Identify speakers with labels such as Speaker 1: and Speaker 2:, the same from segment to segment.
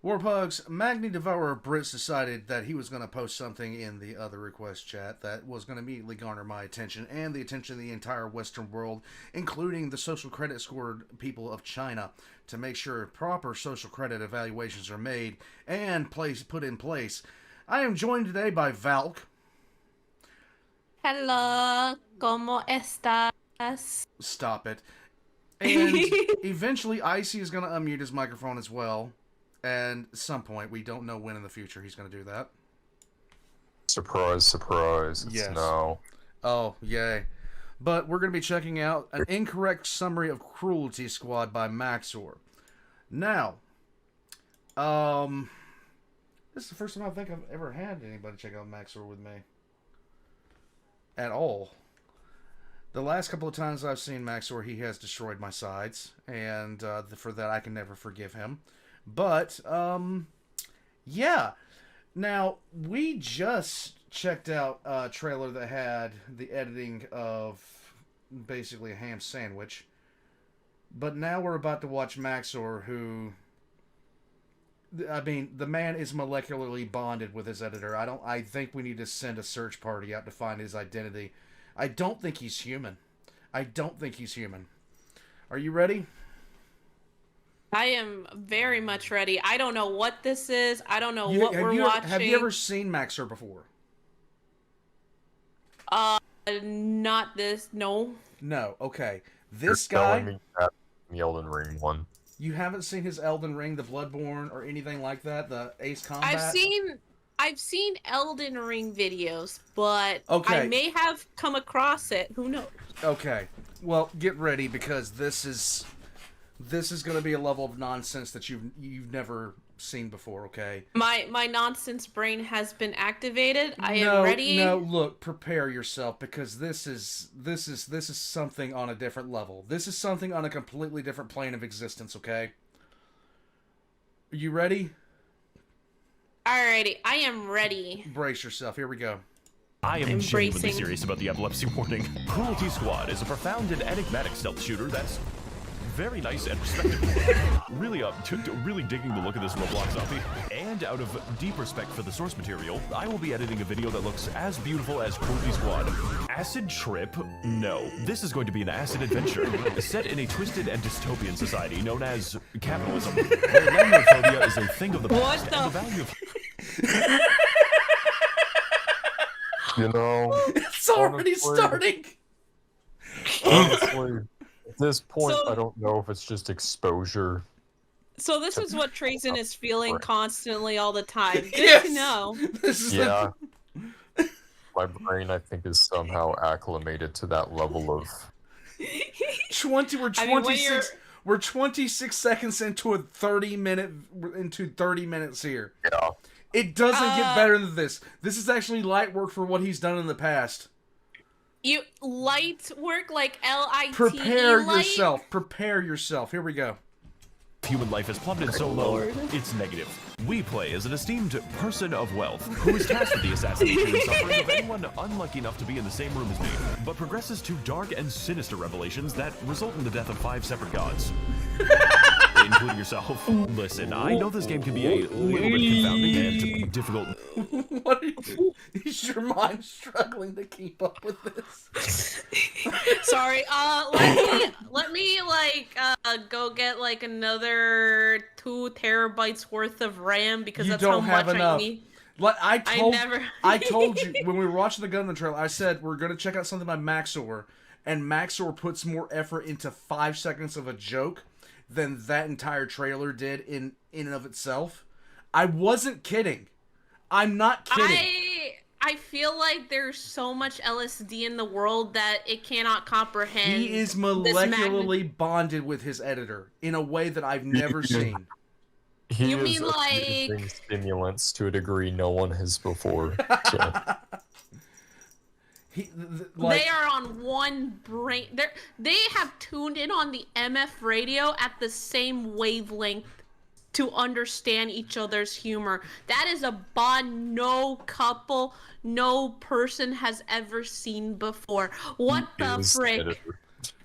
Speaker 1: Warpugs, Magni Devourer Brits decided that he was going to post something in the other request chat that was going to immediately garner my attention and the attention of the entire Western world, including the social credit scored people of China, to make sure proper social credit evaluations are made and put in place. I am joined today by Valk.
Speaker 2: Hello, ¿cómo estás?
Speaker 1: Stop it. And eventually Icy is going to unmute his microphone as well. And at some point, we don't know when in the future he's going to do that.
Speaker 3: Surprise, surprise. It's
Speaker 1: Yes.
Speaker 3: no.
Speaker 1: Oh, yay. But we're going to be checking out an incorrect summary of Cruelty Squad by Max0r. Now, this is the first time I think I've ever had anybody check out Max0r with me. At all. The last couple of times I've seen Max0r, he has destroyed my sides. And for that, I can never forgive him. But, yeah. Now, we just checked out a trailer that had the editing of basically a ham sandwich. But now we're about to watch Max0r, who... I mean, the man is molecularly bonded with his editor. I think we need to send a search party out to find his identity. I don't think he's human. I don't think he's human. Are you ready?
Speaker 2: I am very much ready. I don't know what this is. I don't know what we're watching.
Speaker 1: Have you ever seen Max0r before?
Speaker 2: Not this. No.
Speaker 1: No. Okay.
Speaker 3: You're
Speaker 1: This guy...
Speaker 3: telling me that the Elden Ring one.
Speaker 1: You haven't seen his Elden Ring, the Bloodborne, or anything like that? The Ace Combat?
Speaker 2: I've seen Elden Ring videos, but
Speaker 1: Okay.
Speaker 2: I may have come across it. Who knows?
Speaker 1: Okay. Well, get ready, because this is going to be a level of nonsense that you've never seen before, okay?
Speaker 2: My nonsense brain has been activated. I am ready.
Speaker 1: No, look, prepare yourself, because this is something on a different level. This is something on a completely different plane of existence, okay? Are you ready?
Speaker 2: Alrighty, I am ready.
Speaker 1: Brace yourself. Here we go.
Speaker 4: I am genuinely
Speaker 2: Embracing.
Speaker 4: serious about the epilepsy warning. Cruelty Squad is a profound and enigmatic stealth shooter that's very nice and respectable. Really, really digging the look of this Roblox zombie. And out of deep respect for the source material, I will be editing a video that looks as beautiful as Cruelty Squad. Acid trip? No. This is going to be an acid adventure, set in a twisted and dystopian society known as capitalism, where landlordphobia is a thing of the past,
Speaker 2: What
Speaker 4: and
Speaker 2: the
Speaker 4: the value of...
Speaker 3: You know,
Speaker 1: It's already
Speaker 3: honestly-
Speaker 1: starting!
Speaker 3: honestly, at this point,
Speaker 2: So-
Speaker 3: I don't know if it's just exposure.
Speaker 2: So this is what Trazen is feeling constantly all the time. Good
Speaker 1: Yes!
Speaker 2: to know.
Speaker 1: This is
Speaker 3: Yeah. My brain, I think, is somehow acclimated to that level of...
Speaker 1: We're 26 seconds into 30 minutes here.
Speaker 3: Yeah.
Speaker 1: It doesn't get better than this. This is actually light work for what he's done in the past.
Speaker 2: You light work like L-I-T-E
Speaker 1: Prepare
Speaker 2: light?
Speaker 1: yourself. Prepare yourself. Here we go.
Speaker 4: Human life has plummeted so low, it's negative. We play as an esteemed person of wealth who is tasked with the assassination and suffering of anyone unlucky enough to be in the same room as me, but progresses to dark and sinister revelations that result in the death of 5 separate gods. Including yourself. Listen, I know this game can be a little bit confounding and difficult.
Speaker 1: What is your mind struggling to keep up with this?
Speaker 2: Sorry, let me go get like another 2 terabytes worth of RAM because
Speaker 1: You
Speaker 2: that's
Speaker 1: don't
Speaker 2: how
Speaker 1: have
Speaker 2: much
Speaker 1: enough.
Speaker 2: I need.
Speaker 1: I told you when we were watching the Gunman trailer, I said we're gonna check out something by Max0r, and Max0r puts more effort into 5 seconds of a joke than that entire trailer did in and of itself. I wasn't kidding. I'm not kidding.
Speaker 2: I feel like there's so much LSD in the world that it cannot comprehend.
Speaker 1: He is molecularly bonded with his editor in a way that I've never seen.
Speaker 3: He
Speaker 2: You
Speaker 3: is
Speaker 2: mean like-
Speaker 3: abusing stimulants to a degree no one has before. So.
Speaker 2: They are on one brain. They have tuned in on the MF radio at the same wavelength to understand each other's humor. That is a bond no couple, no person has ever seen before. What the
Speaker 3: Is
Speaker 2: frick?
Speaker 3: editor.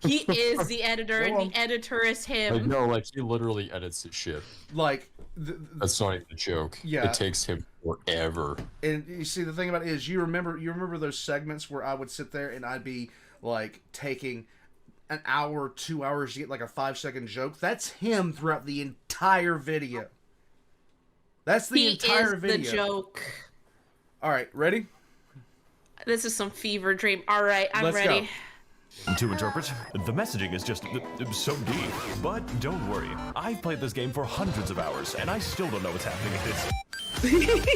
Speaker 2: He is the editor, and the editor is
Speaker 3: Like,
Speaker 2: him.
Speaker 3: no, like, he literally edits his shit.
Speaker 1: Like,
Speaker 3: That's not even a joke.
Speaker 1: Yeah.
Speaker 3: It takes him forever.
Speaker 1: and you see, the thing about it is, you remember those segments where I would sit there and I'd be like taking an hour, 2 hours to get like a 5-second joke. That's him throughout the entire video. That's the
Speaker 2: He
Speaker 1: entire
Speaker 2: is
Speaker 1: video.
Speaker 2: the joke.
Speaker 1: All right, ready?
Speaker 2: This is some fever dream. All right, I'm
Speaker 1: Let's
Speaker 2: ready.
Speaker 1: go.
Speaker 4: To interpret, the messaging is just so deep. But don't worry, I've played this game for hundreds of hours, and I still don't know what's happening in it.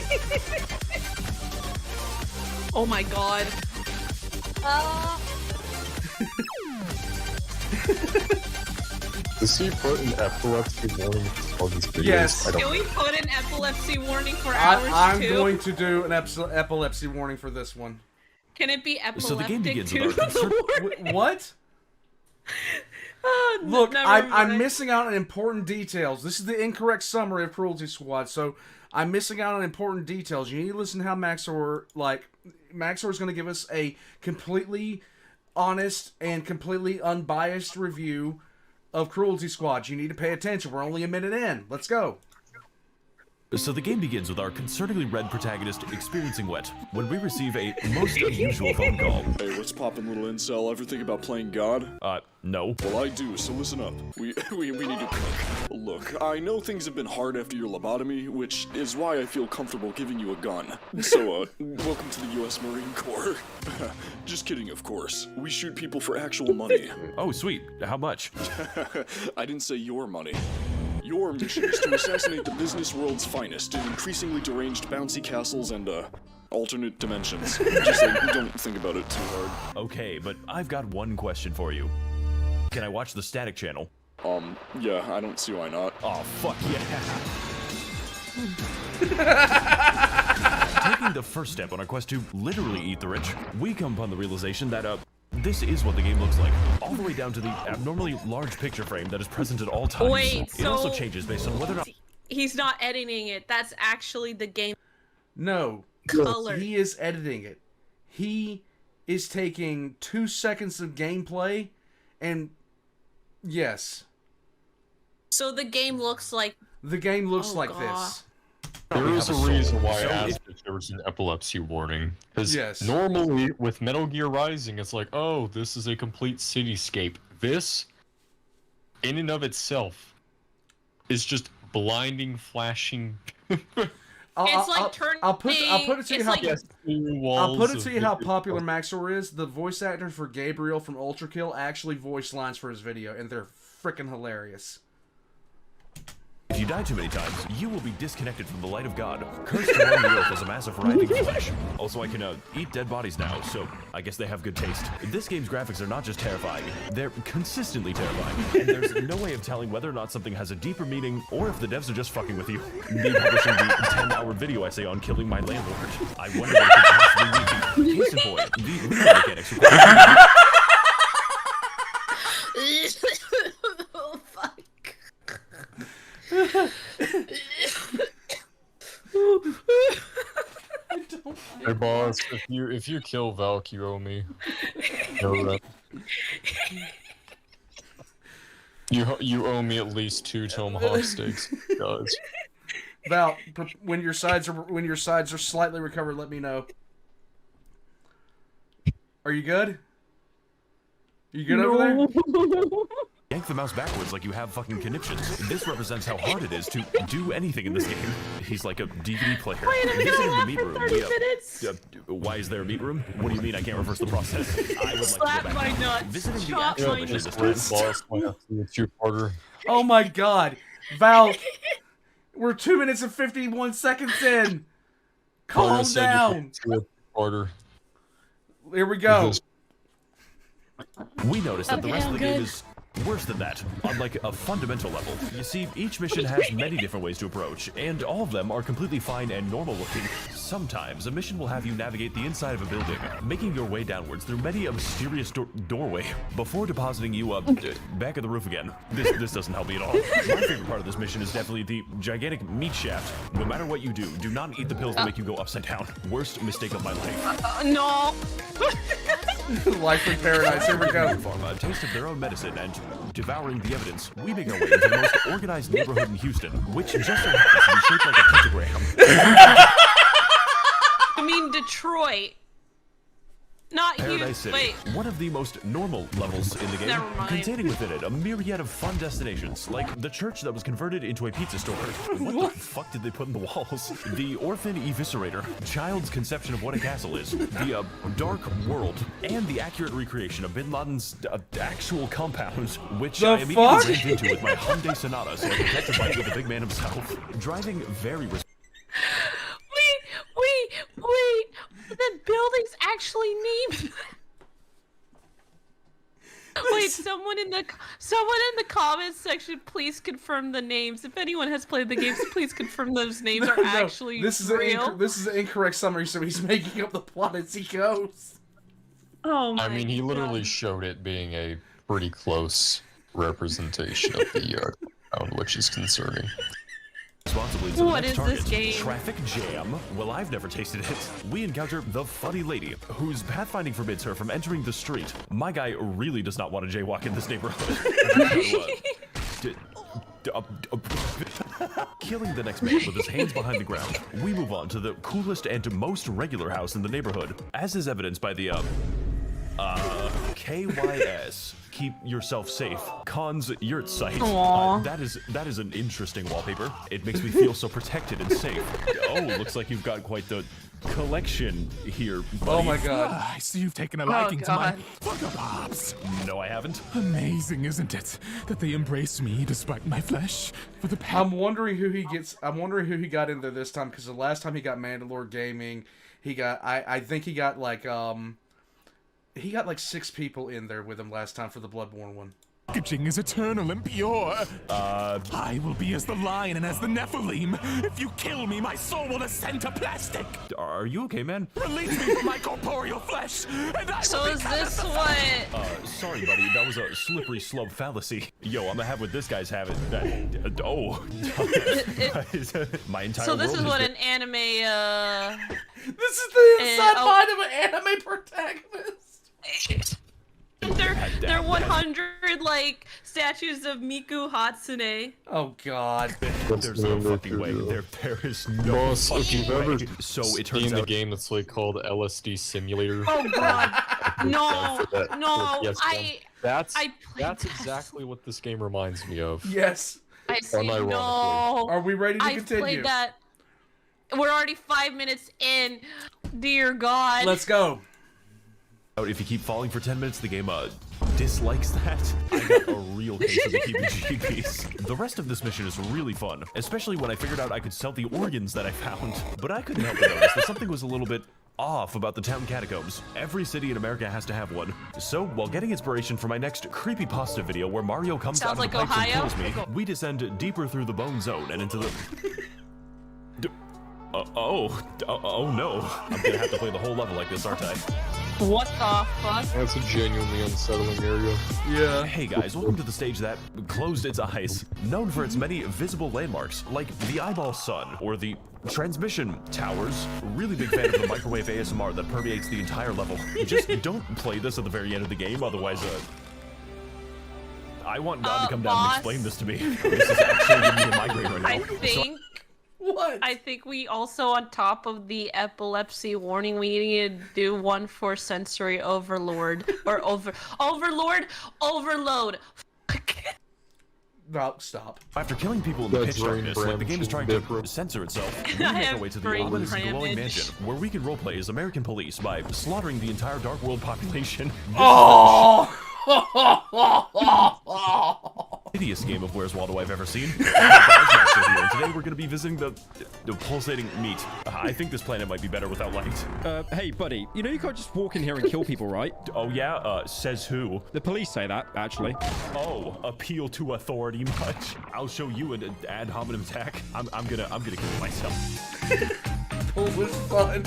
Speaker 2: Oh my god.
Speaker 3: Does he put an epilepsy warning for all these videos?
Speaker 1: Yes.
Speaker 3: I don't
Speaker 2: Can we put an epilepsy warning for hours
Speaker 1: I'm
Speaker 2: too?
Speaker 1: going to do an epilepsy warning for this one.
Speaker 2: Can it be epileptic
Speaker 4: So the game begins
Speaker 2: too?
Speaker 4: with our
Speaker 1: What?
Speaker 2: Oh,
Speaker 1: Look,
Speaker 2: never
Speaker 1: I'm
Speaker 2: mind.
Speaker 1: missing out on important details. This is the incorrect summary of Cruelty Squad, so I'm missing out on important details. You need to listen to how Max0r is going to give us a completely honest and completely unbiased review of Cruelty Squad. You need to pay attention. We're only a minute in. Let's go.
Speaker 4: So the game begins with our concerningly red protagonist experiencing wet when we receive a most unusual phone call.
Speaker 5: Hey, what's poppin', little incel? Ever think about playing God?
Speaker 4: No.
Speaker 5: Well, I do, so listen up. We need to cook. Look, I know things have been hard after your lobotomy, which is why I feel comfortable giving you a gun. So, welcome to the U.S. Marine Corps. Just kidding, of course. We shoot people for actual money.
Speaker 4: Oh, sweet. How much?
Speaker 5: I didn't say your money. Your mission is to assassinate the business world's finest in increasingly deranged bouncy castles and, alternate dimensions. Just don't think about it too hard.
Speaker 4: Okay, but I've got one question for you. Can I watch the static channel?
Speaker 5: Yeah, I don't see why not.
Speaker 4: Oh, fuck yeah. Taking the first step on our quest to literally eat the rich, we come upon the realization that, this is what the game looks like, all the way down to the abnormally large picture frame that is present at all times.
Speaker 2: Wait,
Speaker 4: it also
Speaker 2: so-
Speaker 4: changes based on whether or not...
Speaker 2: He's not editing it. That's actually the game
Speaker 1: No.
Speaker 2: color.
Speaker 1: He is editing it. He is taking 2 seconds of gameplay and... Yes.
Speaker 2: So the game looks like...
Speaker 1: The game looks
Speaker 2: Oh,
Speaker 1: like
Speaker 2: God.
Speaker 1: this.
Speaker 3: There is a
Speaker 4: have a soul.
Speaker 3: reason why I
Speaker 4: So
Speaker 3: asked if there was an epilepsy warning. Because
Speaker 1: Yes.
Speaker 3: normally with Metal Gear Rising, it's like, oh, this is a complete cityscape. This, in and of itself, is just blinding, flashing.
Speaker 1: I'll put it to you
Speaker 2: it's
Speaker 1: how
Speaker 2: like-
Speaker 1: I'll put it to you how popular Max0r is. The voice actor for Gabriel from Ultra Kill actually voiced lines for his video, and they're freaking hilarious.
Speaker 4: If you die too many times, you will be disconnected from the light of God, cursed to roam the earth as a mass of writhing flesh. Also, I can eat dead bodies now, so I guess they have good taste. This game's graphics are not just terrifying, they're consistently terrifying, and there's no way of telling whether or not something has a deeper meaning, or if the devs are just fucking with you. Me publishing the 10-hour video essay on killing my landlord. I wonder what it could possibly mean. Case in point, the movement mechanics require...
Speaker 2: Oh, fuck.
Speaker 3: Hey boss, if you kill Valk, you owe me. Know that. You owe me at least 2 tomahawk steaks, guys.
Speaker 1: Val, when your sides are slightly recovered, let me know. Are you good? You good over there?
Speaker 4: Yank the mouse backwards like you have fucking conniptions. This represents how hard it is to do anything in this game. He's like a DVD player.
Speaker 2: Wait, I'm
Speaker 4: Visiting
Speaker 2: gonna
Speaker 4: the
Speaker 2: laugh
Speaker 4: meat
Speaker 2: for
Speaker 4: room.
Speaker 2: 30 minutes.
Speaker 4: Why is there a meat room? What do you mean I can't reverse the process? I would
Speaker 2: Slap
Speaker 4: like to go back.
Speaker 2: my nuts.
Speaker 4: Visiting the
Speaker 2: Chop
Speaker 4: actual
Speaker 2: my
Speaker 4: mission
Speaker 2: nuts.
Speaker 4: this time.
Speaker 3: Boss might have to be a two-parter.
Speaker 1: Oh my god. Val, we're 2 minutes and 51 seconds in. Calm down.
Speaker 3: Two-parter.
Speaker 1: Here we go.
Speaker 4: We notice that the
Speaker 2: Okay,
Speaker 4: rest of
Speaker 2: I'm
Speaker 4: the game
Speaker 2: good.
Speaker 4: is worse than that, on like a fundamental level. You see, each mission has many different ways to approach, and all of them are completely fine and normal looking. Sometimes a mission will have you navigate the inside of a building, making your way downwards through many a mysterious doorway before depositing you back at the roof again. This doesn't help me at all. My favorite part of this mission is definitely the gigantic meat shaft. No matter what you do not eat the pills that make you go upside down. Worst mistake of my life.
Speaker 2: No.
Speaker 1: Life in paradise. Here we go.
Speaker 4: A taste of their own medicine and devouring the evidence, we make our way into the most organized neighborhood in Houston, which just so happens to be shaped like a pentagram.
Speaker 2: I mean Detroit. Not
Speaker 4: Paradise
Speaker 2: you.
Speaker 4: City,
Speaker 2: Wait.
Speaker 4: one of the most normal levels in the game,
Speaker 2: Never mind.
Speaker 4: containing within it a myriad of fun destinations, like the church that was converted into a pizza store. What the fuck did they put in the walls? The orphan eviscerator, child's conception of what a castle is, the dark world, and the accurate recreation of Bin Laden's actual compound, which I immediately ran into with my Hyundai Sonata, so I could catch a bite with the big man himself. Driving very
Speaker 2: Wait. The building's actually named. Wait, someone in the comments section, please confirm the names. If anyone has played the games, please confirm those names are actually real.
Speaker 1: This is an incorrect summary, so he's making up the plot as he goes.
Speaker 2: Oh my
Speaker 3: I mean, he literally
Speaker 2: God.
Speaker 3: showed it being a pretty close representation of the town, which is concerning.
Speaker 4: responsibly to
Speaker 2: What
Speaker 4: the next
Speaker 2: is
Speaker 4: target.
Speaker 2: this game?
Speaker 4: Traffic jam. Well, I've never tasted it. We encounter the funny lady, whose pathfinding forbids her from entering the street. My guy really does not want to jaywalk in this neighborhood. Killing the next man with his hands behind the ground, we move on to the coolest and most regular house in the neighborhood, as is evidenced by the KYS. Keep yourself safe. Cons yurt site. That is an interesting wallpaper. It makes me feel so protected and safe. Oh, looks like you've got quite the collection here, buddy.
Speaker 1: Oh my God.
Speaker 6: I see you've taken a liking to my
Speaker 2: God.
Speaker 6: Funko Pops.
Speaker 4: No, I haven't.
Speaker 6: Amazing, isn't it? That they embrace me despite my flesh for the past.
Speaker 1: I'm wondering who he got in there this time, because the last time he got Mandalore Gaming, he got I think he got like 6 people in there with him last time for the Bloodborne one.
Speaker 6: Packaging is eternal and pure. I will be as the lion and as the Nephilim. If you kill me, my soul will ascend to plastic.
Speaker 4: Are you okay, man?
Speaker 6: Release me from my corporeal flesh, and I
Speaker 2: So
Speaker 6: will
Speaker 2: is
Speaker 6: become
Speaker 2: this
Speaker 6: as the
Speaker 2: what?
Speaker 4: Sorry, buddy. That was a slippery slope fallacy. Yo, I'm gonna have what this guy's having. My entire
Speaker 2: So this
Speaker 4: world
Speaker 2: is
Speaker 4: has
Speaker 2: what
Speaker 4: been-
Speaker 2: an anime
Speaker 1: This is the inside
Speaker 2: oh.
Speaker 1: mind of an anime protagonist.
Speaker 2: They're 100 like statues of Miku Hatsune.
Speaker 1: Oh God.
Speaker 4: There's no fucking way. There is no
Speaker 3: Boss, if
Speaker 4: fucking
Speaker 3: you've
Speaker 4: way.
Speaker 3: ever
Speaker 4: So it
Speaker 3: seen
Speaker 4: turns
Speaker 3: the
Speaker 4: out
Speaker 3: game that's like called LSD Simulator.
Speaker 2: Oh God, no,
Speaker 3: For that-
Speaker 2: no,
Speaker 3: for the PS1.
Speaker 2: That's
Speaker 3: That's
Speaker 2: that.
Speaker 3: exactly what this game reminds me of.
Speaker 1: Yes.
Speaker 2: I see.
Speaker 3: Unironically.
Speaker 2: No,
Speaker 1: Are we ready to
Speaker 2: I
Speaker 1: continue?
Speaker 2: played that. We're already 5 minutes in. Dear God.
Speaker 1: Let's go.
Speaker 4: if you keep falling for 10 minutes, the game dislikes that. I got a real case of the heebie-jeebies. The rest of this mission is really fun, especially when I figured out I could sell the organs that I found. But I couldn't help but notice that something was a little bit off about the town catacombs. Every city in America has to have one. So, while getting inspiration for my next creepypasta video where Mario comes
Speaker 2: Sounds
Speaker 4: out of the
Speaker 2: like
Speaker 4: pipes
Speaker 2: Ohio.
Speaker 4: and kills me, we descend deeper through the bone zone and into the... oh no. I'm gonna have to play the whole level like this, aren't I?
Speaker 2: What the fuck?
Speaker 3: That's a genuinely unsettling area.
Speaker 1: Yeah.
Speaker 4: Hey guys, welcome to the stage that closed its eyes. Known for its many visible landmarks, like the Eyeball Sun or the transmission towers. Really big fan of the microwave ASMR that permeates the entire level. Just don't play this at the very end of the game, otherwise, I want God to come down and
Speaker 2: boss.
Speaker 4: explain this to me. This is actually giving me a migraine right now.
Speaker 2: I think.
Speaker 1: What?
Speaker 2: I think we also, on top of the epilepsy warning, we need to do one for sensory overlord or overload.
Speaker 1: No, stop.
Speaker 4: After killing people in the
Speaker 3: That's
Speaker 4: pitch darkness,
Speaker 3: brain
Speaker 4: like the game is trying to
Speaker 3: damage.
Speaker 4: censor itself, we
Speaker 2: I
Speaker 4: make our
Speaker 2: have
Speaker 4: way to the
Speaker 2: brain
Speaker 4: ominous glowing
Speaker 2: damage.
Speaker 4: mansion, where we can roleplay as American police by slaughtering the entire Dark World population.
Speaker 1: Oh!
Speaker 4: Hideous game of Where's Waldo I've ever seen. Max0r here, and today we're going to be visiting the pulsating meat. I think this planet might be better without light.
Speaker 7: Hey, buddy, you know you can't just walk in here and kill people, right?
Speaker 4: Oh yeah? Says who?
Speaker 7: The police say that, actually.
Speaker 4: Oh, appeal to authority much? I'll show you an ad hominem attack. I'm gonna kill myself.
Speaker 1: Pull was fun.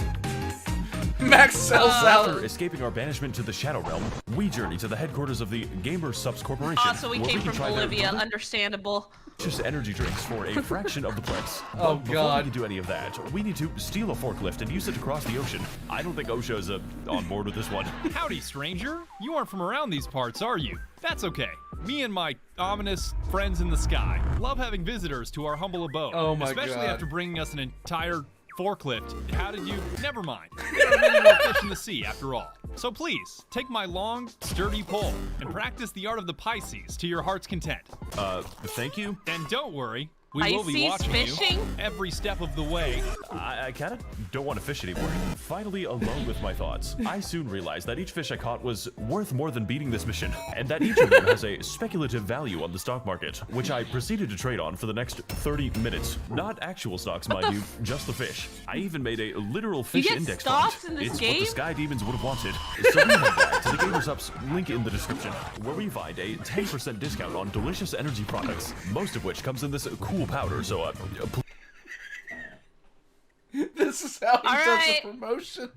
Speaker 1: Max sells
Speaker 4: After
Speaker 1: salad.
Speaker 4: escaping our banishment to the Shadow Realm, we journey to the headquarters of the Gamer Subs Corporation.
Speaker 2: Oh, so we
Speaker 4: where
Speaker 2: came
Speaker 4: can
Speaker 2: from
Speaker 4: try their
Speaker 2: Bolivia. Understandable.
Speaker 4: delicious energy drinks for a fraction of the price.
Speaker 1: Oh,
Speaker 4: But before
Speaker 1: God.
Speaker 4: we can do any of that, we need to steal a forklift and use it to cross the ocean. I don't think OSHA's on board with this one.
Speaker 8: Howdy, stranger. You aren't from around these parts, are you? That's okay. Me and my ominous friends in the sky love having visitors to our humble abode.
Speaker 1: Oh my
Speaker 8: Especially
Speaker 1: God.
Speaker 8: after bringing us an entire forklift. How did you? Never mind. There are many more fish in the sea, after all. So please, take my long, sturdy pole and practice the art of the Pisces to your heart's content.
Speaker 4: Thank you.
Speaker 8: And don't worry, we will be
Speaker 2: Pisces
Speaker 8: watching
Speaker 2: fishing?
Speaker 8: you every step of the way.
Speaker 4: I kind of don't want to fish anymore. Finally, alone with my thoughts, I soon realized that each fish I caught was worth more than beating this mission, and that each of them has a speculative value on the stock market, which I proceeded to trade on for the next 30 minutes. Not actual stocks, mind you, just the fish. I even made a literal fish
Speaker 2: get
Speaker 4: index
Speaker 2: stocks
Speaker 4: fund.
Speaker 2: in this
Speaker 4: It's
Speaker 2: game?
Speaker 4: what the Sky Demons would have wanted. So we head back to the Gamers Up's link in the description, where we find a 10% discount on delicious energy products, most of which comes in this cool powder, so
Speaker 1: This is how he does
Speaker 2: right.
Speaker 1: the promotion.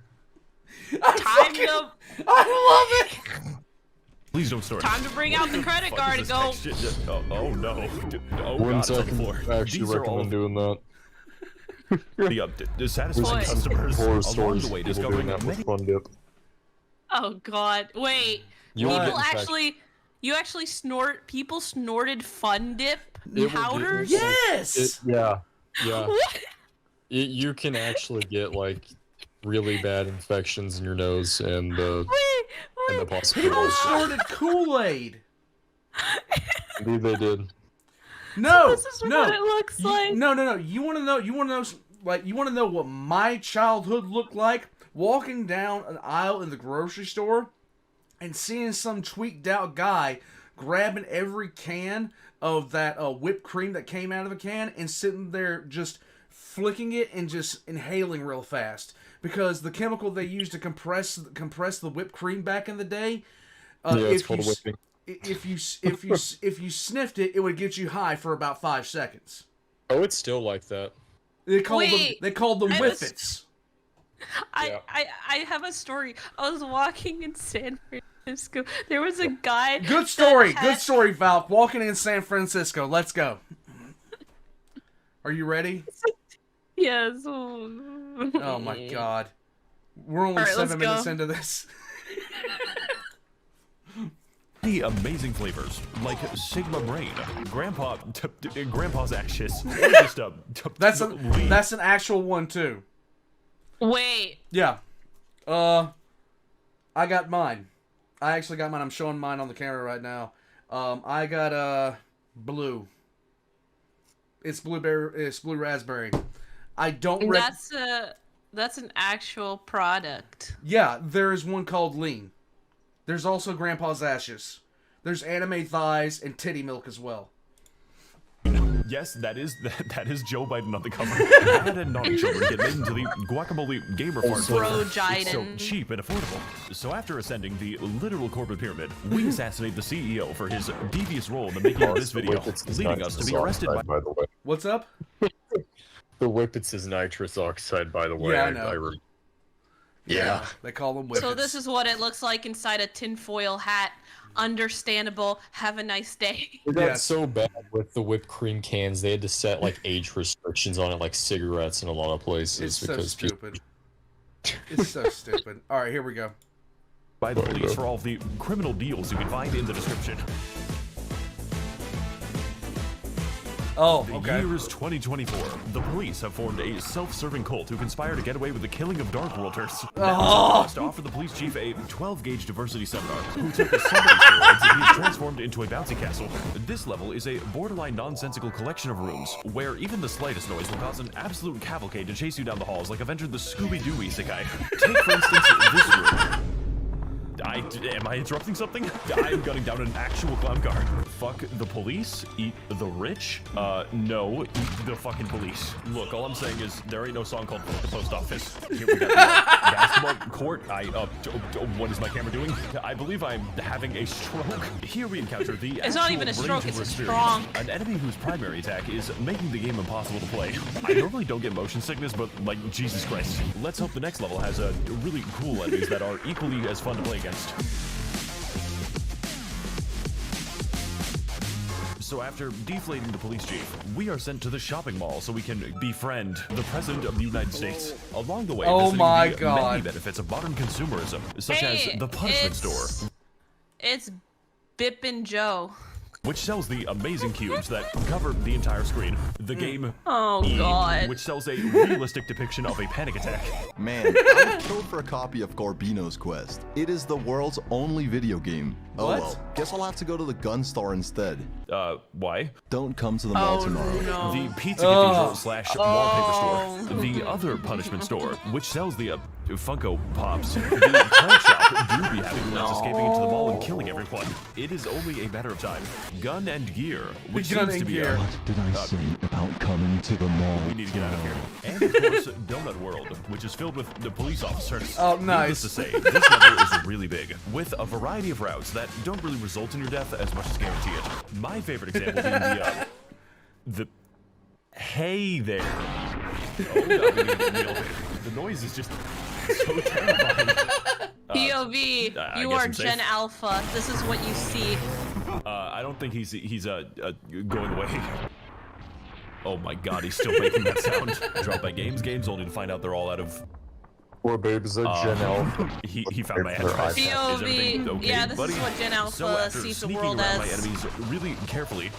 Speaker 2: Time to
Speaker 1: I love it.
Speaker 4: please don't store it.
Speaker 2: time to bring out the credit
Speaker 4: Fuck
Speaker 2: card
Speaker 4: is
Speaker 2: and
Speaker 4: this
Speaker 2: go.
Speaker 4: next shit? Oh no. Oh
Speaker 3: Wouldn't
Speaker 4: god, it's
Speaker 3: say
Speaker 4: on
Speaker 3: I
Speaker 4: the
Speaker 3: can
Speaker 4: floor.
Speaker 3: actually
Speaker 4: These are all
Speaker 3: recommend doing that.
Speaker 4: the satisfying
Speaker 2: What?
Speaker 4: customers
Speaker 3: Horror
Speaker 4: along
Speaker 3: stories
Speaker 4: the way
Speaker 3: of people doing
Speaker 4: discovering
Speaker 3: that
Speaker 4: many
Speaker 3: with Fun Dip.
Speaker 2: Oh God! Wait.
Speaker 3: You will get
Speaker 2: People
Speaker 3: infected.
Speaker 2: actually. You actually snort. People snorted Fun Dip
Speaker 3: It will get
Speaker 2: powders.
Speaker 3: infected.
Speaker 1: Yes.
Speaker 3: Yeah.
Speaker 2: What?
Speaker 3: You can actually get like really bad infections in your nose and the
Speaker 2: Wait.
Speaker 3: possibility.
Speaker 1: People snorted Kool-Aid.
Speaker 3: Indeed, they did.
Speaker 1: No,
Speaker 2: This is
Speaker 1: no.
Speaker 2: what it looks like.
Speaker 1: No. You want to know? You want to know? Like, you want to know what my childhood looked like? Walking down an aisle in the grocery store and seeing some tweaked out guy grabbing every can of that whipped cream that came out of a can and sitting there just flicking it and just inhaling real fast, because the chemical they used to compress the whipped cream back in the day,
Speaker 3: It's called whipping.
Speaker 1: if you sniffed it, it would get you high for about 5 seconds.
Speaker 3: Oh, it's still like that.
Speaker 1: They called
Speaker 2: Wait,
Speaker 1: them
Speaker 2: I was-
Speaker 1: whippets.
Speaker 3: Yeah.
Speaker 2: I have a story. I was walking in San Francisco. There was a guy.
Speaker 1: Good story,
Speaker 2: that
Speaker 1: good
Speaker 2: had-
Speaker 1: story, Valk. Walking in San Francisco. Let's go. Are you ready?
Speaker 2: Yes.
Speaker 1: Oh my God. We're only
Speaker 2: All right,
Speaker 1: 7
Speaker 2: let's
Speaker 1: minutes
Speaker 2: go.
Speaker 1: into this.
Speaker 4: The amazing flavors like Sigma Brain, Grandpa's ashes, or just
Speaker 1: That's
Speaker 4: lean.
Speaker 1: that's an actual one too.
Speaker 2: Wait.
Speaker 1: Yeah. I got mine. I actually got mine. I'm showing mine on the camera right now. I got blue. It's blueberry. It's blue raspberry. I don't.
Speaker 2: That's an actual product.
Speaker 1: Yeah, there is one called lean. There's also Grandpa's ashes. There's anime thighs and titty milk as well.
Speaker 4: Yes, that is Joe Biden on the cover. Bad and naughty children get into the guacamole gamer fart flavor. It's so
Speaker 2: Brogiden.
Speaker 4: cheap and affordable. So after ascending the literal corporate pyramid, we assassinate the CEO for his devious role in the making of this video, leading us to be arrested by...
Speaker 3: the way.
Speaker 1: What's up?
Speaker 3: The whippets is nitrous oxide, by the way.
Speaker 1: Yeah, I know.
Speaker 3: Yeah.
Speaker 1: They call them whippets.
Speaker 2: So this is what it looks like inside a tinfoil hat. Understandable. Have a nice day.
Speaker 3: It got
Speaker 1: Yes.
Speaker 3: so bad with the whipped cream cans, they had to set like age restrictions on it, like cigarettes in a lot of places.
Speaker 1: It's so
Speaker 3: because
Speaker 1: stupid. It's so stupid. All right, here we go.
Speaker 4: by the police for all of the criminal deals you can find in the description.
Speaker 1: Oh,
Speaker 4: The
Speaker 1: okay.
Speaker 4: year is 2024. The police have formed a self-serving cult who conspire to get away with the killing of Dark Worlders. To offer the police chief a 12-gauge diversity seminar, who took so many steroids that he is transformed into a bouncy castle. This level is a borderline nonsensical collection of rooms, where even the slightest noise will cause an absolute cavalcade to chase you down the halls like I've entered the Scooby-Doo isekai. Take, for instance, this room. Am I interrupting something? I'm gunning down an actual clown car. Fuck the police, eat the rich. No, eat the fucking police. Look, all I'm saying is there ain't no song called Fuck the Post Office. Here we got the basketball court. What is my camera doing? I believe I'm having a stroke. Here we encounter the
Speaker 2: It's not even a stroke, it's a strong.
Speaker 4: An enemy whose primary attack is making the game impossible to play. I normally don't get motion sickness, but like, Jesus Christ. Let's hope the next level has really cool enemies that are equally as fun to play against. So after deflating the police chief, we are sent to the shopping mall so we can befriend the President of the United States. Along the way, visiting the many benefits of modern consumerism, such as the punishment store.
Speaker 2: It's Bippin' Joe.
Speaker 4: Which sells the amazing cubes that cover the entire screen. The game
Speaker 2: God.
Speaker 4: which sells a realistic depiction of a panic attack.
Speaker 9: Man, I would kill for a copy of Garbino's Quest. It is the world's only video game. Oh well, guess I'll have to go to the gun store instead.
Speaker 4: Why?
Speaker 9: Don't come to the mall tomorrow.
Speaker 2: No.
Speaker 4: The Pizza Cathedral / wallpaper store. The other punishment store, which sells the Funko Pops. The pawn shop do be having ones escaping into the mall and killing everyone. It is only a matter of time. Gun and gear, which seems to be
Speaker 9: What did I say about coming to the mall?
Speaker 4: We need to get out of here. And of course, Donut World, which is filled with the police officers.
Speaker 1: Oh, nice.
Speaker 4: Needless to say, this level is really big, with a variety of routes that don't really result in your death as much as guarantee it. My favorite example being the hey there. Oh, the noise is just so terrifying.
Speaker 2: POV, you are Gen Alpha. This is what you see.
Speaker 4: I don't think he's going away. Oh my God, he's still making that sound. Dropped by games only to find out they're all out of.
Speaker 3: Poor babe's a Gen Alpha.
Speaker 4: He found my address.
Speaker 2: POV,
Speaker 4: okay,
Speaker 2: yeah, this
Speaker 4: buddy?
Speaker 2: is what Gen Alpha sees the world
Speaker 4: around
Speaker 2: as.
Speaker 4: my enemies really carefully,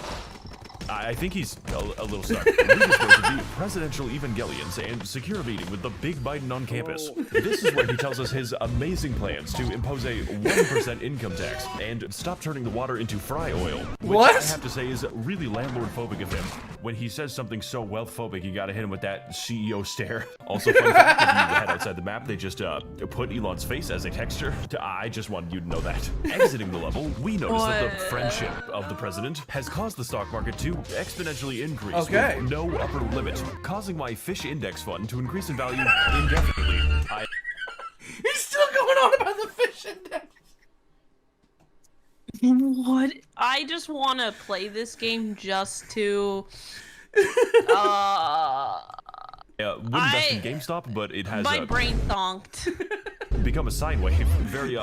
Speaker 4: I think he's a little stuck. We dispose of the presidential Evangelions and secure a meeting with the big Biden on campus. This is where he tells us his amazing plans to impose a 1% income tax and stop turning the water into fry oil. Which I have to say is really landlord-phobic of him. When he says something so wealth-phobic, you gotta hit him with that CEO stare. Also, fun fact, if you head outside the map, they just put Elon's face as a texture. I just wanted you to know that. Exiting the level, we notice that the friendship of the president has caused the stock market to exponentially increase with no upper limit, causing my fish index fund to increase in value indefinitely.
Speaker 1: He's still going on about the fish index.
Speaker 2: What? I just want to play this game just to.
Speaker 4: Wouldn't best in GameStop, but it has
Speaker 2: my brain thonked.
Speaker 4: become a sine wave. Very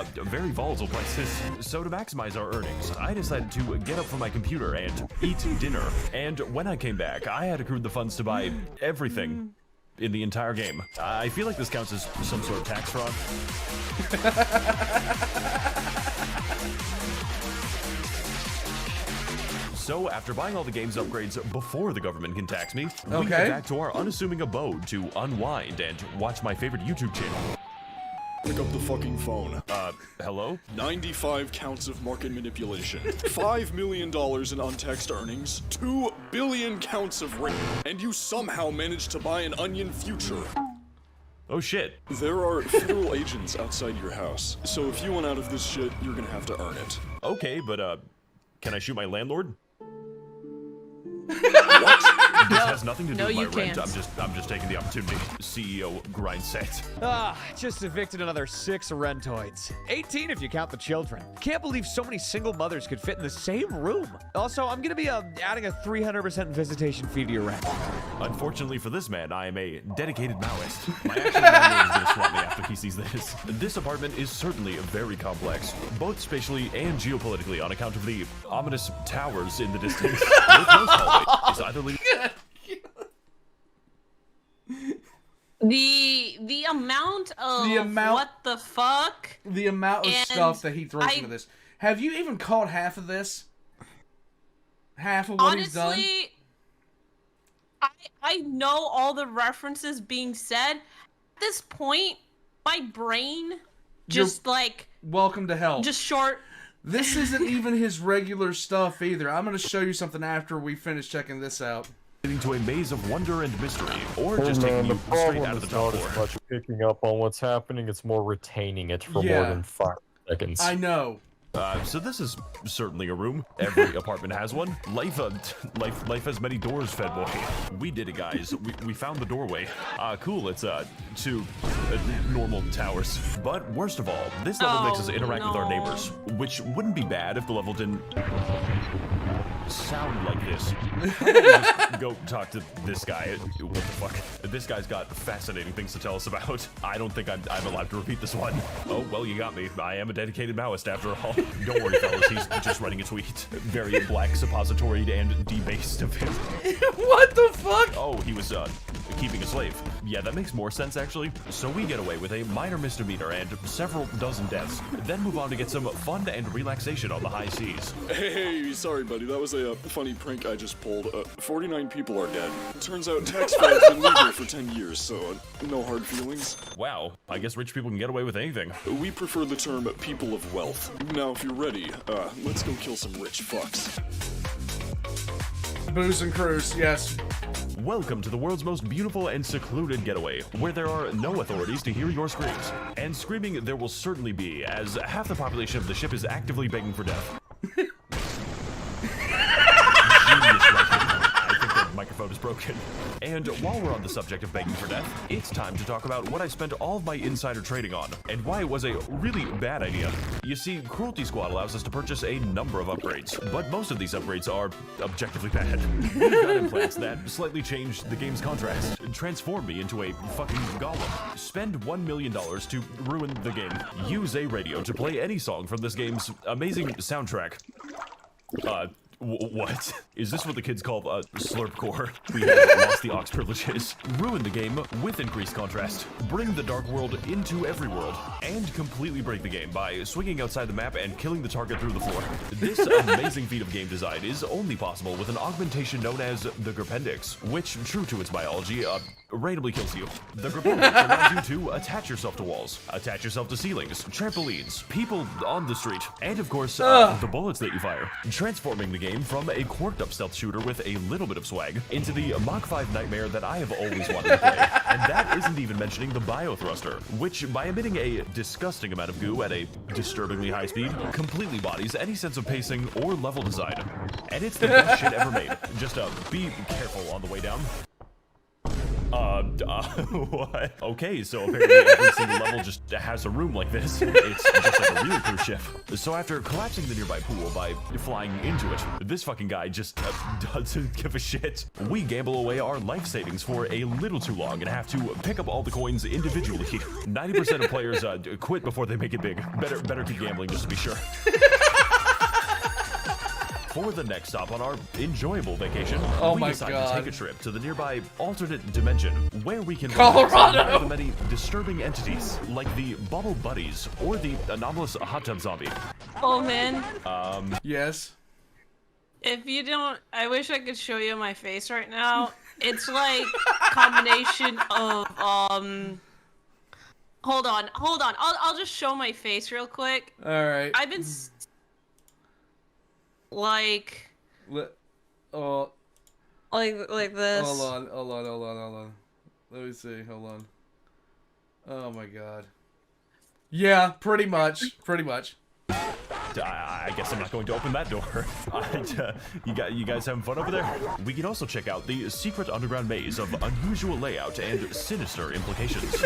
Speaker 4: volatile prices. So to maximize our earnings, I decided to get up from my computer and eat dinner. And when I came back, I had accrued the funds to buy everything in the entire game. I feel like this counts as some sort of tax fraud. So, after buying all the game's upgrades before the government can tax me, we get back to our unassuming abode to unwind and watch my favorite YouTube channel.
Speaker 5: Pick up the fucking phone.
Speaker 4: Hello?
Speaker 5: 95 counts of market manipulation, $5 million in untaxed earnings, 2 billion counts of rape, and you somehow managed to buy an onion future.
Speaker 4: Oh shit.
Speaker 5: There are federal agents outside your house, so if you want out of this shit, you're gonna have to earn it.
Speaker 4: Okay, but can I shoot my landlord?
Speaker 5: What?
Speaker 4: This has nothing to do with my
Speaker 2: you
Speaker 4: rent.
Speaker 2: can't.
Speaker 4: I'm just taking the opportunity. CEO grind set.
Speaker 10: Just evicted another 6 rentoids. 18 if you count the children. Can't believe so many single mothers could fit in the same room. Also, I'm gonna be adding a 300% visitation fee to your rent.
Speaker 4: Unfortunately for this man, I am a dedicated Maoist. My actual landlord is gonna swap me after he sees this. This apartment is certainly very complex, both spatially and geopolitically, on account of the ominous towers in the distance. With most hallway is either leading.
Speaker 2: The amount of what the fuck?
Speaker 1: The amount of stuff that he throws into this. Have you even caught half of this? Half of what he's done?
Speaker 2: Honestly, I know all the references being said. At this point, my brain just
Speaker 1: welcome to hell.
Speaker 2: Just short.
Speaker 1: This isn't even his regular stuff either. I'm going to show you something after we finish checking this out.
Speaker 4: To a maze of wonder and mystery, or just taking you straight out of the top floor.
Speaker 3: As much picking up on what's happening, it's more retaining it for more than 5 seconds.
Speaker 1: I know.
Speaker 4: So this is certainly a room. Every apartment has one. Life has many doors, Fed boy. We did it, guys. We found the doorway. Cool. It's two normal towers. But worst of all, this level makes us interact with our neighbors, which wouldn't be bad if the level didn't sound like this. How about we just go talk to this guy? What the fuck? This guy's got fascinating things to tell us about. I don't think I'm allowed to repeat this one. Oh, well, you got me. I am a dedicated Maoist after all. Don't worry, fellas. He's just writing a tweet. Very black suppository and debased of him.
Speaker 1: What the fuck?
Speaker 4: Oh, he was keeping a slave. Yeah, that makes more sense, actually. So we get away with a minor misdemeanor and several dozen deaths, then move on to get some fun and relaxation on the high seas.
Speaker 5: Hey, sorry, buddy. That was a funny prank I just pulled. 49 people are dead. Turns out tax fraud's been legal for 10 years, so no hard feelings.
Speaker 4: Wow, I guess rich people can get away with anything.
Speaker 5: We prefer the term people of wealth. Now, if you're ready, let's go kill some rich fucks.
Speaker 1: Booze and cruise, yes.
Speaker 4: Welcome to the world's most beautiful and secluded getaway, where there are no authorities to hear your screams. And screaming there will certainly be, as half the population of the ship is actively begging for death. I think the microphone is broken. And while we're on the subject of begging for death, it's time to talk about what I spent all of my insider trading on, and why it was a really bad idea. You see, Cruelty Squad allows us to purchase a number of upgrades, but most of these upgrades are objectively bad. We've got implants that slightly change the game's contrast, transform me into a fucking golem. Spend $1 million to ruin the game. Use a radio to play any song from this game's amazing soundtrack. What? Is this what the kids call slurpcore? We have lost the aux privileges. Ruin the game with increased contrast. Bring the dark world into every world. And completely break the game by swinging outside the map and killing the target through the floor. This amazing feat of game design is only possible with an augmentation known as the Gripendix, which, true to its biology, randomly kills you. The Gripendix allows you to attach yourself to walls, attach yourself to ceilings, trampolines, people on the street, and of course, the bullets that you fire. Transforming the game from a quirked up stealth shooter with a little bit of swag into the Mach 5 nightmare that I have always wanted to play. And that isn't even mentioning the Biothruster, which, by emitting a disgusting amount of goo at a disturbingly high speed, completely bodies any sense of pacing or level design. And it's the best shit ever made. Just be careful on the way down. What? Okay, so apparently every single level just has a room like this. It's just like a real cruise ship. So after collapsing the nearby pool by flying into it, this fucking guy just doesn't give a shit. We gamble away our life savings for a little too long and have to pick up all the coins individually. 90% of players quit before they make it big. Better keep gambling just to be sure. For the next stop on our enjoyable vacation, we decide to take a trip to the nearby alternate dimension, where we can Colorado the many disturbing entities like the Bubble Buddies or the anomalous hot tub zombie.
Speaker 2: Oh man.
Speaker 1: Yes.
Speaker 2: If you don't, I wish I could show you my face right now. It's like a combination of Hold on. I'll just show my face real quick.
Speaker 1: All right.
Speaker 2: I've been like this.
Speaker 1: Hold on. Let me see. Hold on. Oh my god. Yeah, pretty much.
Speaker 4: I guess I'm not going to open that door. You guys having fun over there? We can also check out the secret underground maze of unusual layout and sinister implications.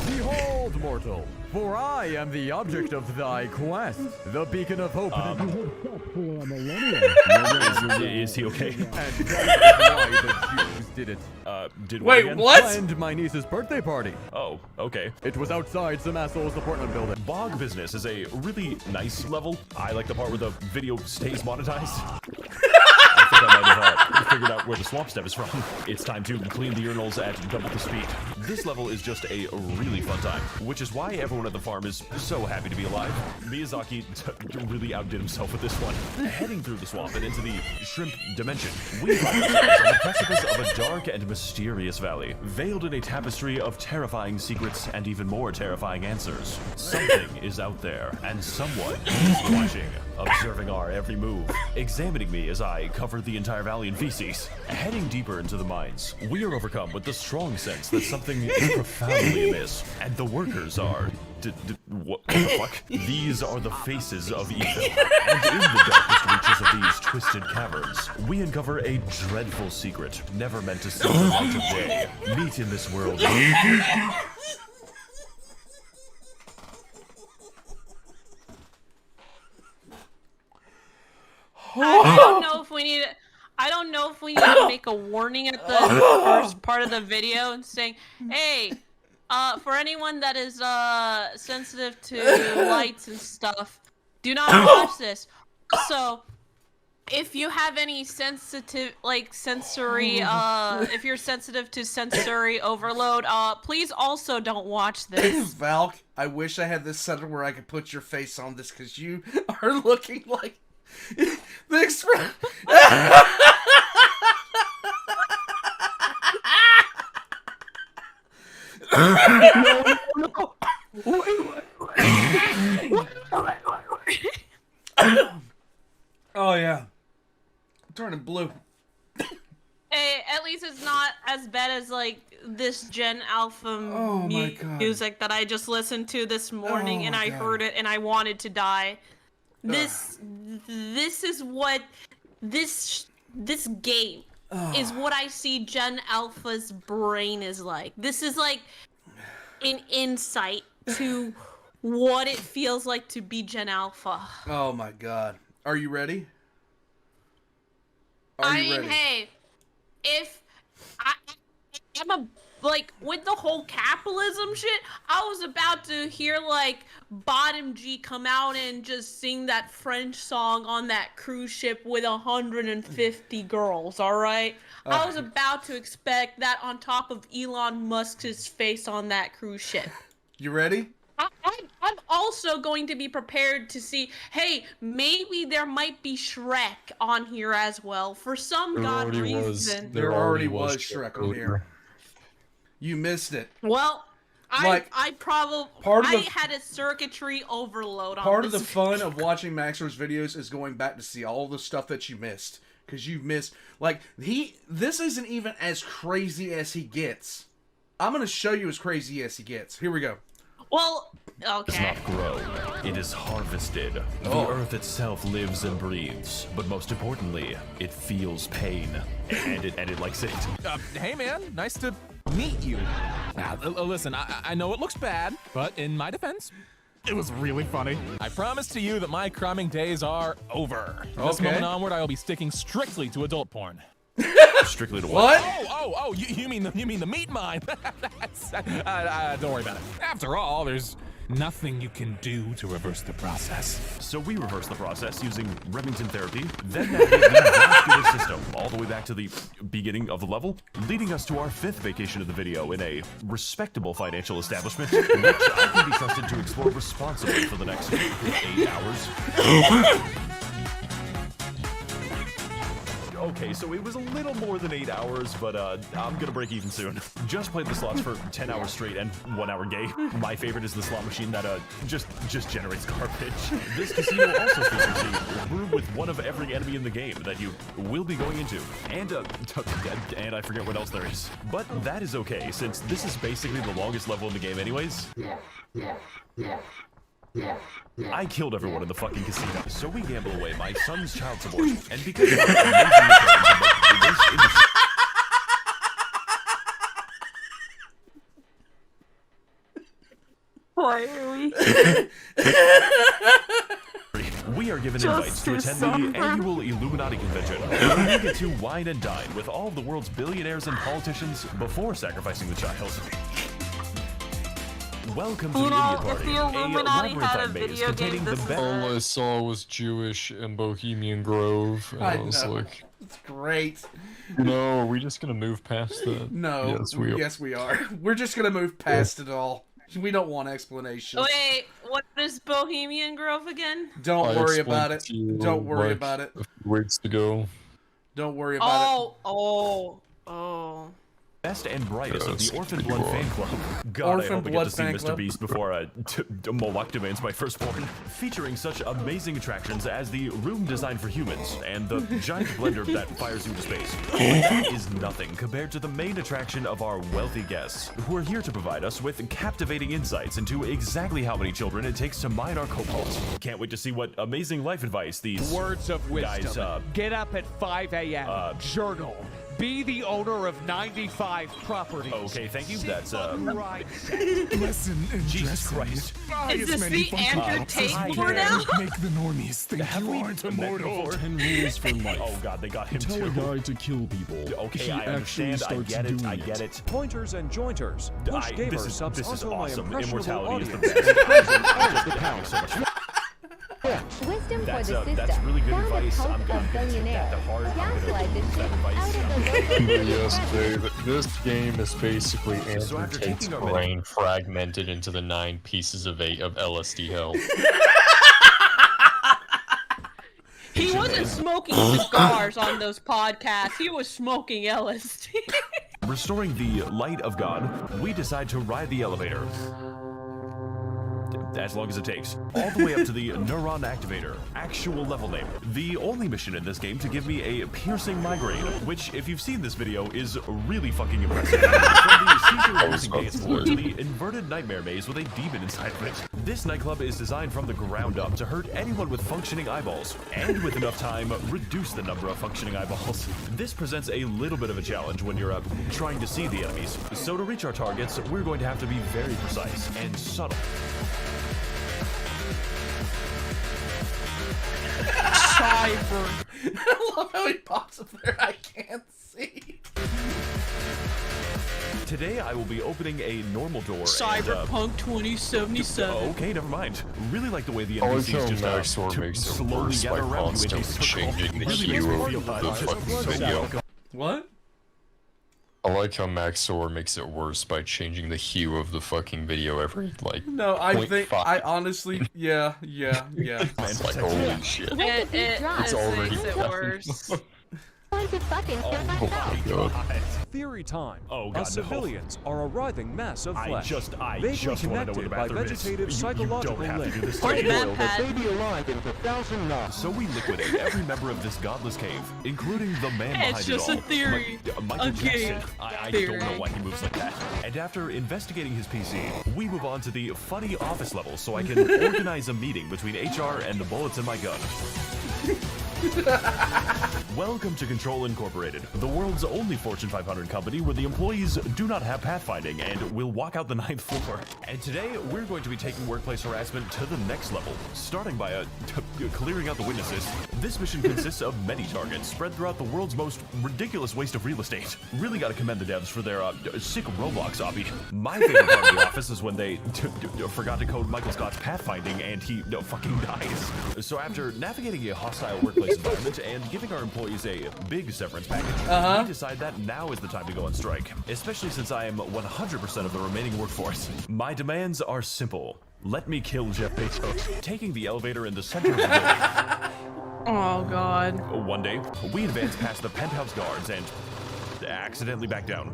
Speaker 10: Behold, mortal, for I am the object of thy quest, the beacon of hope.
Speaker 4: Is he okay?
Speaker 10: And that is why the Jews did it.
Speaker 1: Wait, what?
Speaker 10: And my niece's birthday party.
Speaker 4: Oh, okay.
Speaker 10: It was outside some asshole's apartment building.
Speaker 4: Bog Business is a really nice level. I like the part where the video stays monetized. I think I might have figured out where the swamp step is from. It's time to clean the urinals at double the speed. This level is just a really fun time, which is why everyone at the farm is so happy to be alive. Miyazaki really outdid himself with this one. Heading through the swamp and into the shrimp dimension, we find ourselves on the precipice of a dark and mysterious valley, veiled in a tapestry of terrifying secrets and even more terrifying answers. Something is out there, and someone is watching. observing our every move, examining me as I cover the entire valley in feces. Heading deeper into the mines, we are overcome with the strong sense that something is profoundly amiss, and the workers are... what the fuck? These are the faces of evil, and in the darkest reaches of these twisted caverns, we uncover a dreadful secret never meant to see the light of day. Meet in this world...
Speaker 2: I don't know if we need. I don't know if we need to make a warning at the first part of the video and saying, "Hey, for anyone that is sensitive to lights and stuff, do not watch this." So, if you have any sensitive, sensory, if you're sensitive to sensory overload, please also don't watch this.
Speaker 1: Valk, I wish I had this set up where I could put your face on this because you are looking like. The express. Oh yeah, I'm turning blue.
Speaker 2: Hey, at least it's not as bad as like this Gen Alpha music that I just listened to this morning, and I heard it and I wanted to die. This is what this game is what I see Gen Alpha's brain is like. This is like an insight to what it feels like to be Gen Alpha.
Speaker 1: Oh my god. Are you ready?
Speaker 2: Hey, if I'm a with the whole capitalism shit, I was about to hear like Bottom G come out and just sing that French song on that cruise ship with 150 girls, alright? I was about to expect that on top of Elon Musk's face on that cruise ship.
Speaker 1: You ready?
Speaker 2: I'm also going to be prepared to see, hey, maybe there might be Shrek on here as well. For some god reason.
Speaker 1: There already was Shrek on here. You missed it.
Speaker 2: Well, I had a circuitry overload on
Speaker 1: Part of the fun of watching Max0r's videos is going back to see all the stuff that you missed. Because you've missed... this isn't even as crazy as he gets. I'm going to show you as crazy as he gets. Here we go.
Speaker 2: Well, okay.
Speaker 4: It does not grow. It is harvested. The earth itself lives and breathes. But most importantly, it feels pain. And it likes it.
Speaker 6: Hey man, nice to meet you. Now, listen, I know it looks bad, but in my defense, it was really funny. I promise to you that my cramming days are over. From this moment onward, I will be sticking strictly to adult porn.
Speaker 4: Strictly to what?
Speaker 6: Oh, you mean the meat mine? Don't worry about it. After all, there's nothing you can do to reverse the process.
Speaker 4: So we reverse the process using Remington therapy, then navigate the vascular system all the way back to the beginning of the level, leading us to our 5th vacation of the video in a respectable financial establishment, which I can be trusted to explore responsibly for the next 8 hours. Okay, so it was a little more than 8 hours, but I'm gonna break even soon. Just played the slots for 10 hours straight and 1 hour gay. My favorite is the slot machine that just generates garbage. This casino also features a room with one of every enemy in the game that you will be going into. And I forget what else there is. But that is okay, since this is basically the longest level in the game anyways. I killed everyone in the fucking casino, so we gamble away my son's child support, and because of our amazing returns in the reverse industry.
Speaker 2: Why are we?
Speaker 4: We are given invites to attend the annual Illuminati convention, where we get to wine and dine with all of the world's billionaires and politicians before sacrificing the child. Welcome to the Idiot Party, a labyrinthine maze containing the best...
Speaker 3: All I saw was Jewish and Bohemian Grove, and I was like...
Speaker 1: It's great.
Speaker 3: No, are we just gonna move past that?
Speaker 1: No. Yes, we are. We're just gonna move past it all. We don't want explanations.
Speaker 2: Wait, what is Bohemian Grove again?
Speaker 1: Don't worry about it. Don't worry about it.
Speaker 3: A few weeks to go.
Speaker 1: Don't worry about it.
Speaker 2: Oh.
Speaker 4: best and brightest of the Orphan Blood fan club. God,
Speaker 1: Orphan
Speaker 4: I hope I get
Speaker 1: Blood
Speaker 4: to see
Speaker 1: fan
Speaker 4: Mr.
Speaker 1: club.
Speaker 4: Beast before Moloch demands my firstborn. Featuring such amazing attractions as the room designed for humans and the giant blender that fires you to space. But that is nothing compared to the main attraction of our wealthy guests, who are here to provide us with captivating insights into exactly how many children it takes to mine our cobalt. Can't wait to see what amazing life advice these
Speaker 10: Words of wisdom.
Speaker 4: guys,
Speaker 10: Get up at 5 a.m. Journal. Be the owner of 95 properties.
Speaker 4: Okay, thank you. That's
Speaker 6: Listen and
Speaker 4: Jesus Christ.
Speaker 2: Is this the Andrew Tate for now?
Speaker 6: Make the normies think you aren't immortal.
Speaker 7: 10 rules for life.
Speaker 4: Oh god, they got him
Speaker 7: Tell
Speaker 4: too.
Speaker 7: a guy to kill people.
Speaker 4: Okay,
Speaker 7: he
Speaker 4: I
Speaker 7: actually
Speaker 4: understand. I
Speaker 7: starts
Speaker 4: get it.
Speaker 7: doing
Speaker 4: I get it.
Speaker 10: Pointers and jointers. Push gamer
Speaker 4: This
Speaker 10: subs
Speaker 4: is
Speaker 10: onto my
Speaker 4: awesome.
Speaker 10: impressionable
Speaker 4: Immortality is the
Speaker 10: audience.
Speaker 4: best. Just pound so much.
Speaker 11: Wisdom
Speaker 4: That's
Speaker 11: for the system.
Speaker 4: that's really good
Speaker 11: Found
Speaker 4: advice.
Speaker 11: a
Speaker 4: I'm
Speaker 11: cult
Speaker 4: gonna
Speaker 11: of
Speaker 4: take that
Speaker 11: billionaires.
Speaker 4: to heart. I'm gonna
Speaker 11: Gaslight
Speaker 4: use
Speaker 11: this
Speaker 4: that
Speaker 11: shit
Speaker 4: advice.
Speaker 11: out of the
Speaker 3: Yes, Dave. This game is basically
Speaker 4: So
Speaker 3: Andrew
Speaker 4: after
Speaker 3: Tate's
Speaker 4: taking our
Speaker 3: brain fragmented into the 9 pieces of LSD hell.
Speaker 2: He wasn't smoking cigars on those podcasts. He was smoking LSD.
Speaker 4: Restoring the light of God, we decide to ride the elevator. As long as it takes. All the way up to the Neuron Activator, actual level name. The only mission in this game to give me a piercing migraine, which, if you've seen this video, is really fucking impressive. From the seizure-inducing dance floor to the inverted nightmare maze with a demon inside of it. This nightclub is designed from the ground up to hurt anyone with functioning eyeballs, and with enough time, reduce the number of functioning eyeballs. This presents a little bit of a challenge when you're trying to see the enemies. So to reach our targets, we're going to have to be very precise and subtle.
Speaker 2: Cyber.
Speaker 1: I love how he pops up there. I can't see.
Speaker 4: Today I will be opening a normal door.
Speaker 2: Cyberpunk 2077.
Speaker 4: Okay, never mind. Really like the way the
Speaker 3: I like
Speaker 4: NPCs
Speaker 3: how
Speaker 4: just
Speaker 3: Max0r makes it
Speaker 4: slowly
Speaker 3: worse
Speaker 4: gather
Speaker 3: by
Speaker 4: around you in a
Speaker 3: constantly
Speaker 4: circle.
Speaker 3: changing the
Speaker 4: Really
Speaker 3: hue
Speaker 4: makes me
Speaker 3: of
Speaker 4: feel
Speaker 3: the
Speaker 4: bad.
Speaker 3: fucking video.
Speaker 1: What?
Speaker 3: I like how Max0r makes it worse by changing the hue of the fucking video every, like,
Speaker 1: No, I think
Speaker 3: 0.5.
Speaker 1: I honestly, yeah.
Speaker 3: It's like, holy shit.
Speaker 2: It
Speaker 3: It's already
Speaker 2: makes it
Speaker 3: done.
Speaker 2: worse.
Speaker 3: Oh my god.
Speaker 10: Theory time.
Speaker 4: Oh, God, no.
Speaker 10: Civilians are a writhing mass of
Speaker 4: I
Speaker 10: flesh.
Speaker 4: just want
Speaker 10: vaguely
Speaker 4: to know where the
Speaker 10: connected by
Speaker 4: bathroom is.
Speaker 10: vegetative
Speaker 4: You
Speaker 10: psychological
Speaker 4: don't have to do
Speaker 10: link.
Speaker 4: this.
Speaker 2: Point map pad.
Speaker 4: So we liquidate every member of this godless cave, including the man behind
Speaker 2: It's
Speaker 4: it
Speaker 2: just a
Speaker 4: all.
Speaker 2: theory.
Speaker 4: Michael
Speaker 2: Okay.
Speaker 4: Jackson. I
Speaker 2: Theory.
Speaker 4: don't know why he moves like that. And after investigating his PC, we move on to the funny office level so I can organize a meeting between HR and the bullets in my gun. Welcome to Control Incorporated, the world's only Fortune 500 company where the employees do not have pathfinding and will walk out the 9th floor. And today, we're going to be taking workplace harassment to the next level, starting by clearing out the witnesses. This mission consists of many targets spread throughout the world's most ridiculous waste of real estate. Really gotta commend the devs for their sick Roblox obby. My favorite part of the office is when they forgot to code Michael Scott's pathfinding and he fucking dies. So after navigating a hostile workplace environment and giving our employees a big severance package, we decide that now is the time to go on strike, especially since I am 100% of the remaining workforce. My demands are simple. Let me kill Jeff Bezos. Taking the elevator in the center of the building.
Speaker 2: Oh god.
Speaker 4: One day, we advance past the penthouse guards and accidentally back down.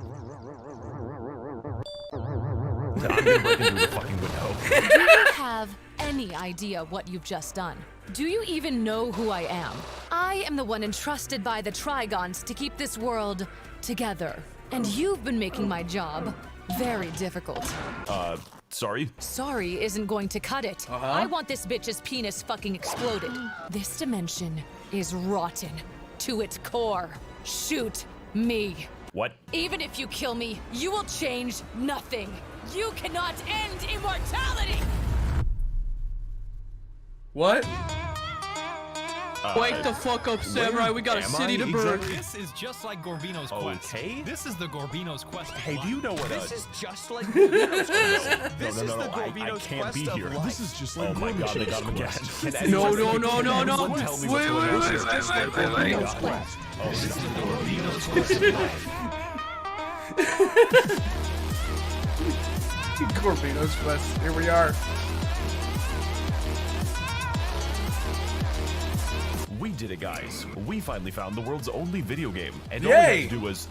Speaker 4: I'm gonna break into the fucking window.
Speaker 12: Do you have any idea what you've just done? Do you even know who I am? I am the one entrusted by the Trigons to keep this world together. And you've been making my job very difficult.
Speaker 4: Sorry?
Speaker 12: Sorry isn't going to cut it. I want this bitch's penis fucking exploded. This dimension is rotten to its core. Shoot me.
Speaker 4: What?
Speaker 12: Even if you kill me, you will change nothing. You cannot end immortality!
Speaker 1: What?
Speaker 2: Wake the fuck up, Samurai. We got a city to burn.
Speaker 8: This is just like Gorbino's quest.
Speaker 4: Okay.
Speaker 8: This is the Gorbino's quest.
Speaker 4: Hey, do you know what
Speaker 10: This is just like Gorbino's quest. This is the
Speaker 4: I
Speaker 10: Gorbino's
Speaker 4: can't
Speaker 10: quest
Speaker 4: be
Speaker 10: of
Speaker 4: here.
Speaker 10: life.
Speaker 7: This is just like
Speaker 4: Oh my god, they got him again. Can
Speaker 2: No,
Speaker 4: anyone-
Speaker 2: no, no, no,
Speaker 4: can
Speaker 2: no.
Speaker 4: anyone tell me what's going on? Oh, this is the Gorbino's quest.
Speaker 1: Corbino's Quest. Here we are.
Speaker 4: We did it, guys. We finally found the world's only video game. And all
Speaker 1: Yay!
Speaker 4: we had to do was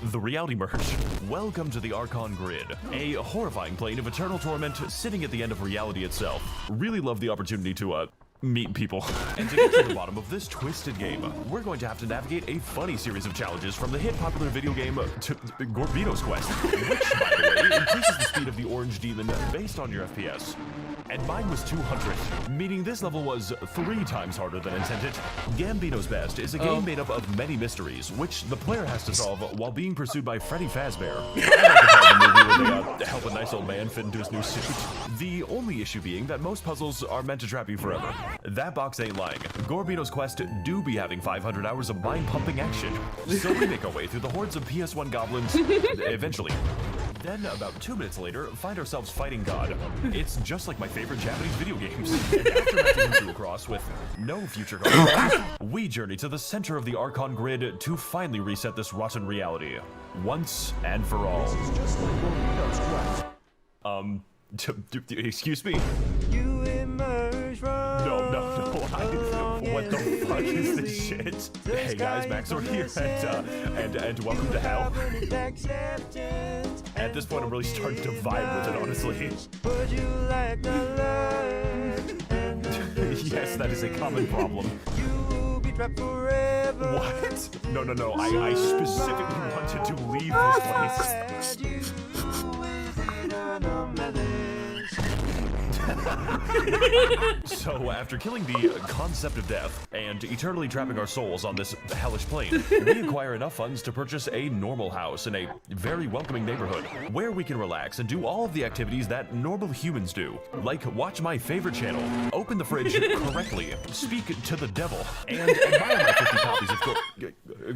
Speaker 4: the reality merge. Welcome to the Archon Grid, a horrifying plane of eternal torment sitting at the end of reality itself. Really love the opportunity to meet people. And to get to the bottom of this twisted game, we're going to have to navigate a funny series of challenges from the hit popular video game to Gorbino's Quest, which, by the way, increases the speed of the orange demon based on your FPS. And mine was 200, meaning this level was 3 times harder than intended. Gambino's Best is a game made up of many mysteries, which the player has to solve while being pursued by Freddy Fazbear. I like the part of the movie where they help a nice old man fit into his new suit. The only issue being that most puzzles are meant to trap you forever. That box ain't lying. Gorbino's Quest do be having 500 hours of mind-pumping action. So we make our way through the hordes of PS1 goblins, eventually. Then, about 2 minutes later, find ourselves fighting God. It's just like my favorite Japanese video games. And after matching him across with no future God, we journey to the center of the Archon Grid to finally reset this rotten reality. Once and for all. Excuse me?
Speaker 13: You emerge from
Speaker 4: No. What the fuck is this shit? Hey guys, Max0r here, and welcome to hell. At this point, I'm really starting to vibe with it, honestly.
Speaker 13: Would you like the love?
Speaker 4: Yes, that is a common problem.
Speaker 13: You'll be trapped forever.
Speaker 4: What? No. I specifically wanted to leave this place. So, after killing the concept of death and eternally trapping our souls on this hellish plane, we acquire enough funds to purchase a normal house in a very welcoming neighborhood where we can relax and do all of the activities that normal humans do, like watch my favorite channel, open the fridge correctly, speak to the devil, and admire my 50 copies of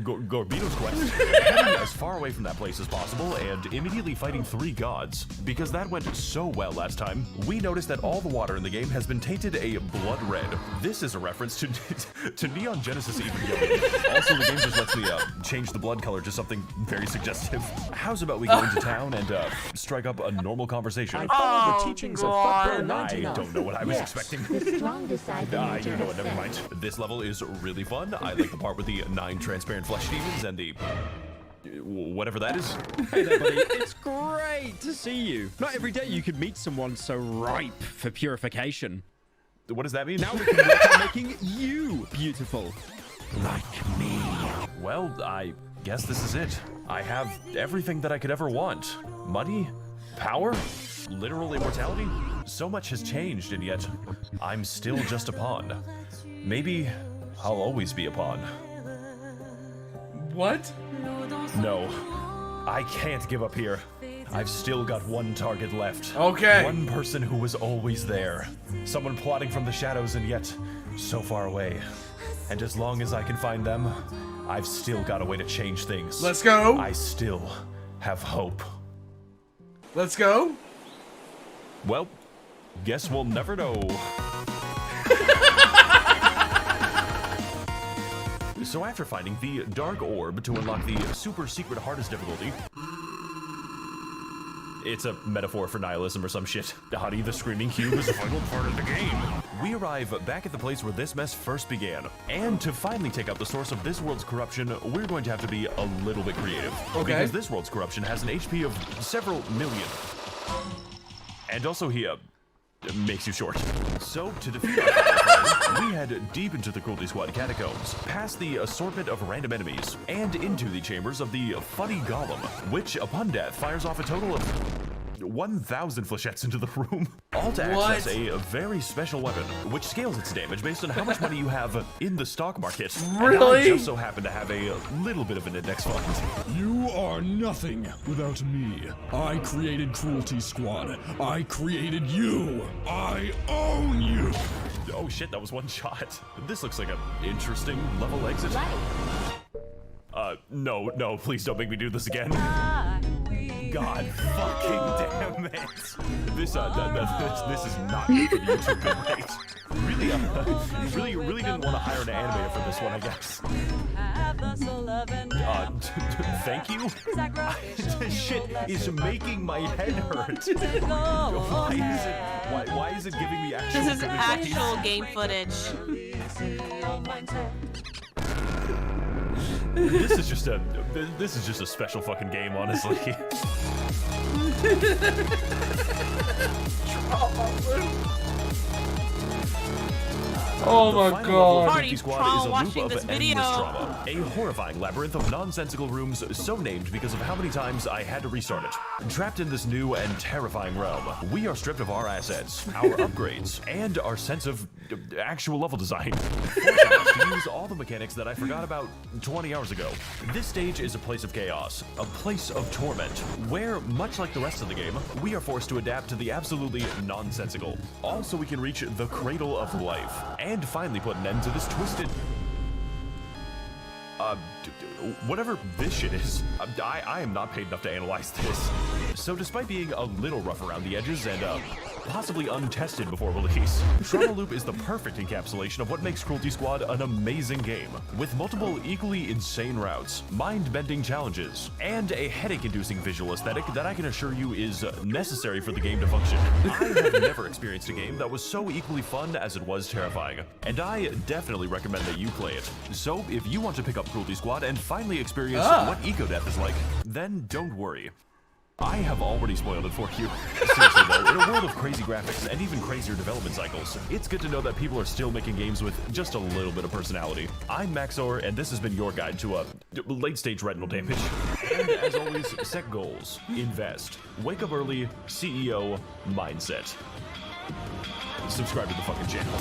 Speaker 4: Gorbino's Quest, heading as far away from that place as possible and immediately fighting 3 gods. Because that went so well last time, we noticed that all the water in the game has been tainted a blood red. This is a reference to Neon Genesis Evangelion. Also, the game just lets me change the blood color to something very suggestive. How's about we go into town and strike up a normal conversation?
Speaker 13: I follow the teachings of Fuckbro 99.
Speaker 4: I don't know what I was expecting.
Speaker 11: The strong decide
Speaker 4: You know what, never mind. This level is really fun. I like the part with the 9 transparent flesh demons and the whatever that is.
Speaker 14: Hey there, buddy. It's great to see you. Not every day you could meet someone so ripe for purification.
Speaker 4: What does that mean?
Speaker 14: Now we can work on making you beautiful.
Speaker 4: Like me. Well, I guess this is it. I have everything that I could ever want. Money? Power? Literal immortality? So much has changed, and yet I'm still just a pawn. Maybe I'll always be a pawn.
Speaker 1: What?
Speaker 4: No, I can't give up here. I've still got one target left.
Speaker 1: Okay.
Speaker 4: One person who was always there. Someone plotting from the shadows and yet so far away. And as long as I can find them, I've still got a way to change things.
Speaker 1: Let's go.
Speaker 4: I still have hope.
Speaker 1: Let's go.
Speaker 4: Well, guess we'll never know. So after finding the Dark Orb to unlock the super secret hardest difficulty, it's a metaphor for nihilism or some shit. Hottie the Screaming Cube is the final part of the game. We arrive back at the place where this mess first began. And to finally take out the source of this world's corruption, we're going to have to be a little bit creative.
Speaker 1: Okay.
Speaker 4: Because this world's corruption has an HP of several million. And also he makes you short. So, to defeat our friend, we head deep into the Cruelty Squad catacombs, past the assortment of random enemies, and into the chambers of the funny golem, which, upon death, fires off a total of 1,000 flechettes into the room, all to access a very special weapon, which scales its damage based on how much money you have in the stock market.
Speaker 1: Really?
Speaker 4: And I just so happen to have a little bit of an index fund.
Speaker 7: You are nothing without me. I created Cruelty Squad. I created you. I own you.
Speaker 4: Oh shit, that was one shot. This looks like an interesting level exit. No, please don't make me do this again. God fucking damn it. This is not good for the YouTube bit rate. Really didn't want to hire an animator for this one, I guess. Thank you? This shit is making my head hurt. Why is it giving me actual
Speaker 2: This is
Speaker 4: good
Speaker 2: actual
Speaker 4: advice?
Speaker 2: game footage.
Speaker 4: This is just a special fucking game, honestly.
Speaker 1: Oh my god.
Speaker 4: Cruelty Squad is a
Speaker 2: watching
Speaker 4: loop
Speaker 2: this
Speaker 4: of endless
Speaker 2: video.
Speaker 4: drama. A horrifying labyrinth of nonsensical rooms so named because of how many times I had to restart it. Trapped in this new and terrifying realm, we are stripped of our assets, our upgrades, and our sense of actual level design. Forcing us to use all the mechanics that I forgot about 20 hours ago. This stage is a place of chaos, a place of torment, where, much like the rest of the game, we are forced to adapt to the absolutely nonsensical. Also, we can reach the cradle of life, and finally put an end to this twisted... whatever this shit is, I am not paid enough to analyze this. So despite being a little rough around the edges and possibly untested before release, Trauma Loop is the perfect encapsulation of what makes Cruelty Squad an amazing game, with multiple equally insane routes, mind-bending challenges, and a headache-inducing visual aesthetic that I can assure you is necessary for the game to function. I have never experienced a game that was so equally fun as it was terrifying, and I definitely recommend that you play it. So if you want to pick up Cruelty Squad and finally experience what eco-death is like, then don't worry. I have already spoiled it for you. Seriously though, in a world of crazy graphics and even crazier development cycles, it's good to know that people are still making games with just a little bit of personality. I'm Max0r, and this has been your guide to late-stage retinal damage. And as always, set goals, invest, wake up early, CEO mindset. Subscribe to the fucking channel.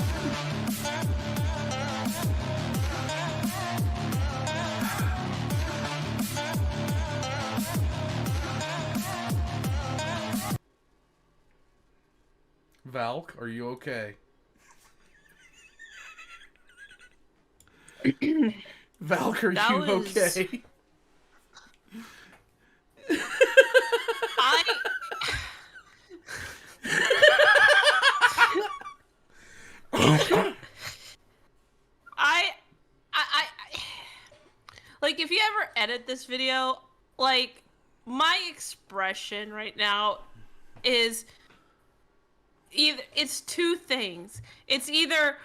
Speaker 1: Valk, are you okay? Valk, are
Speaker 2: That
Speaker 1: you
Speaker 2: was-
Speaker 1: okay?
Speaker 2: Like, if you ever edit this video, like, my expression right now is it's two things. It's either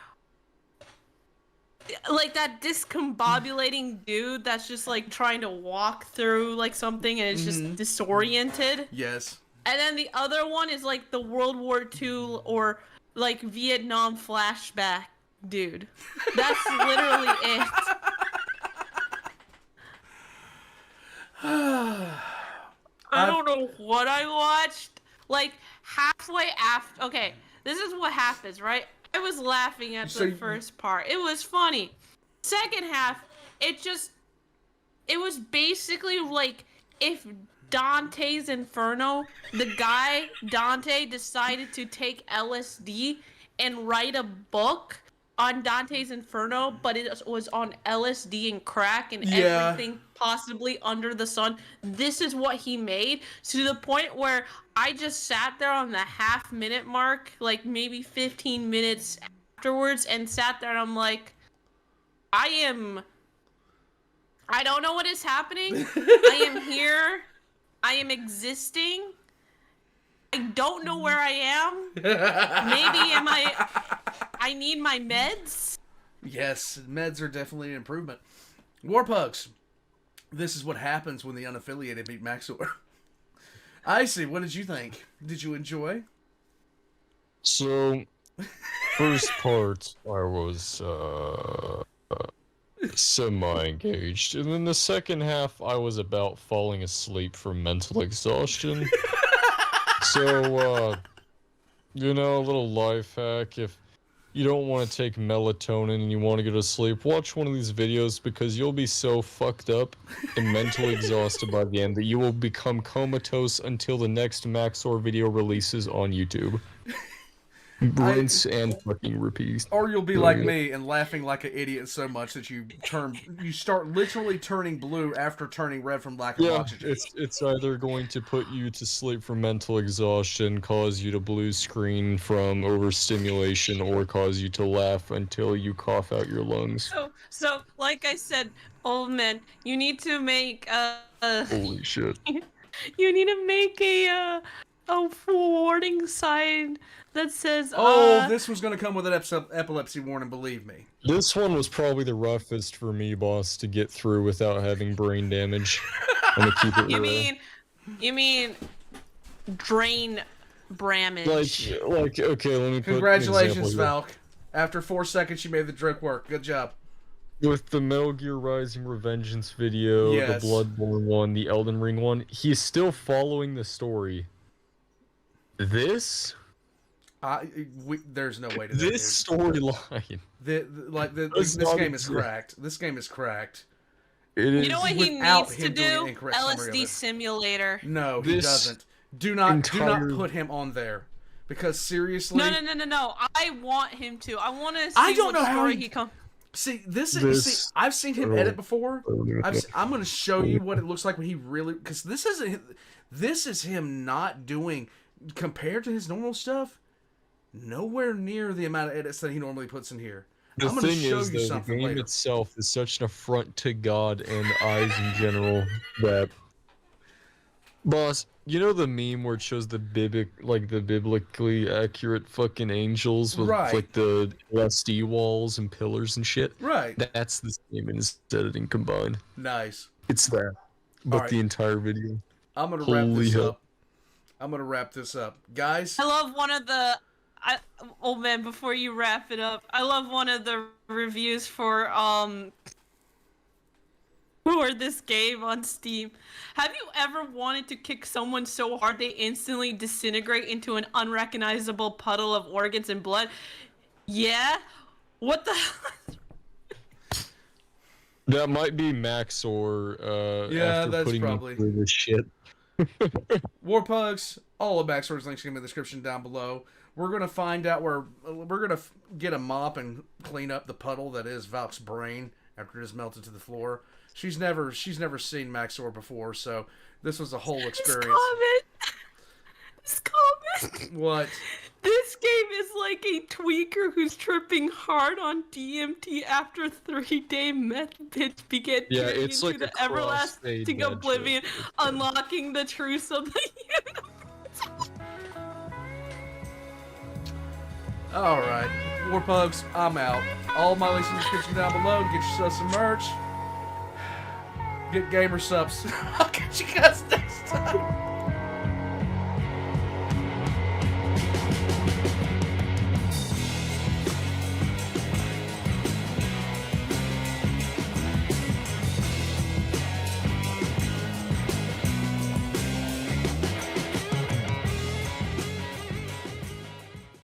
Speaker 2: like that discombobulating dude that's just like trying to walk through like something and is just disoriented.
Speaker 1: Yes.
Speaker 2: And then the other one is like the World War II or like Vietnam flashback dude. That's literally it. I don't know what I watched. Like, halfway after... Okay, this is what happens, right? I was laughing at the first part. It was funny. Second half, it was basically like if Dante's Inferno, the guy, Dante, decided to take LSD and write a book on Dante's Inferno, but it was on LSD and crack and everything possibly under the sun. This is what he made, to the point where I just sat there on the half-minute mark, like maybe 15 minutes afterwards, and sat there and I'm like, I don't know what is happening. I am here. I am existing. I don't know where I am. Maybe I need my meds?
Speaker 1: Yes, meds are definitely an improvement. Warpugs, this is what happens when the unaffiliated beat Max0r. Icy, what did you think? Did you enjoy?
Speaker 3: So, first part, I was semi-engaged, and then the second half, I was about falling asleep from mental exhaustion. So, you know, a little life hack, if you don't want to take melatonin and you want to go to sleep, watch one of these videos, because you'll be so fucked up and mentally exhausted by the end that you will become comatose until the next Max0r video releases on YouTube. Rinse and fucking repeat.
Speaker 1: Or you'll be like me and laughing like an idiot so much that you start literally turning blue after turning red from lack of oxygen.
Speaker 3: It's either going to put you to sleep from mental exhaustion, cause you to blue screen from overstimulation, or cause you to laugh until you cough out your lungs.
Speaker 2: So like I said, old man, you need to make
Speaker 3: Holy shit.
Speaker 2: You need to make a warning sign that says
Speaker 1: this was going to come with an epilepsy warning, believe me.
Speaker 3: This one was probably the roughest for me, boss, to get through without having brain damage. I'm gonna keep it real.
Speaker 2: You mean drain bramage.
Speaker 3: Like okay, let me put
Speaker 1: Congratulations,
Speaker 3: an example
Speaker 1: Valk. After 4 seconds, you made the joke work. Good job.
Speaker 3: With the Metal Gear Rising Revengeance video,
Speaker 1: Yes.
Speaker 3: the Bloodborne one, the Elden Ring one, he's still following the story. This?
Speaker 1: There's no way to do
Speaker 3: this storyline.
Speaker 1: This game is cracked. This game is cracked.
Speaker 3: It is.
Speaker 2: You know what he
Speaker 1: Without
Speaker 2: needs to
Speaker 1: him doing
Speaker 2: do?
Speaker 1: an incorrect summary of
Speaker 2: LSD
Speaker 1: it.
Speaker 2: simulator.
Speaker 1: No, he doesn't. Do not put him on there. Because seriously,
Speaker 2: No. I want him to. I want to see
Speaker 1: I don't
Speaker 2: what
Speaker 1: know how
Speaker 2: story
Speaker 1: he
Speaker 2: he comes.
Speaker 1: See, I've seen him edit before. I'm going to show you what it looks like when he really, because this is him not doing, compared to his normal stuff, nowhere near the amount of edits that he normally puts in here.
Speaker 3: The
Speaker 1: I'm going to
Speaker 3: thing
Speaker 1: show
Speaker 3: is,
Speaker 1: you
Speaker 3: though,
Speaker 1: something
Speaker 3: the game
Speaker 1: later.
Speaker 3: itself is such an affront to God and eyes in general that. Boss, you know the meme where it shows the biblically accurate fucking angels with like the LSD walls and pillars and shit?
Speaker 1: Right.
Speaker 3: That's the same in its editing combined.
Speaker 1: Nice.
Speaker 3: It's that. But
Speaker 1: Alright.
Speaker 3: the entire video.
Speaker 1: I'm going to wrap this
Speaker 3: hell.
Speaker 1: up. I'm going to wrap this up. Guys.
Speaker 2: I love one of the. Old man, before you wrap it up, I love one of the reviews for this game on Steam. Have you ever wanted to kick someone so hard they instantly disintegrate into an unrecognizable puddle of organs and blood? Yeah? What the
Speaker 3: That might be Max0r
Speaker 1: Yeah,
Speaker 3: after
Speaker 1: that's
Speaker 3: putting
Speaker 1: probably-
Speaker 3: me through this shit.
Speaker 1: Warpugs, all of Max0r's links in the description down below. We're going to find out we're going to get a mop and clean up the puddle that is Valk's brain after it is melted to the floor. She's never seen Max0r before, so this was a whole experience.
Speaker 2: This comment.
Speaker 1: What?
Speaker 2: This game is like a tweaker who's tripping hard on DMT after 3-day meth bitch began
Speaker 3: Yeah,
Speaker 2: turning
Speaker 3: it's
Speaker 2: into
Speaker 3: like a
Speaker 2: the everlasting
Speaker 3: crossfade mad
Speaker 2: oblivion, unlocking the truths of the universe.
Speaker 1: Alright, Warpugs, I'm out. All my links in the description down below. Get yourself some merch. Get gamer subs. I'll catch you guys next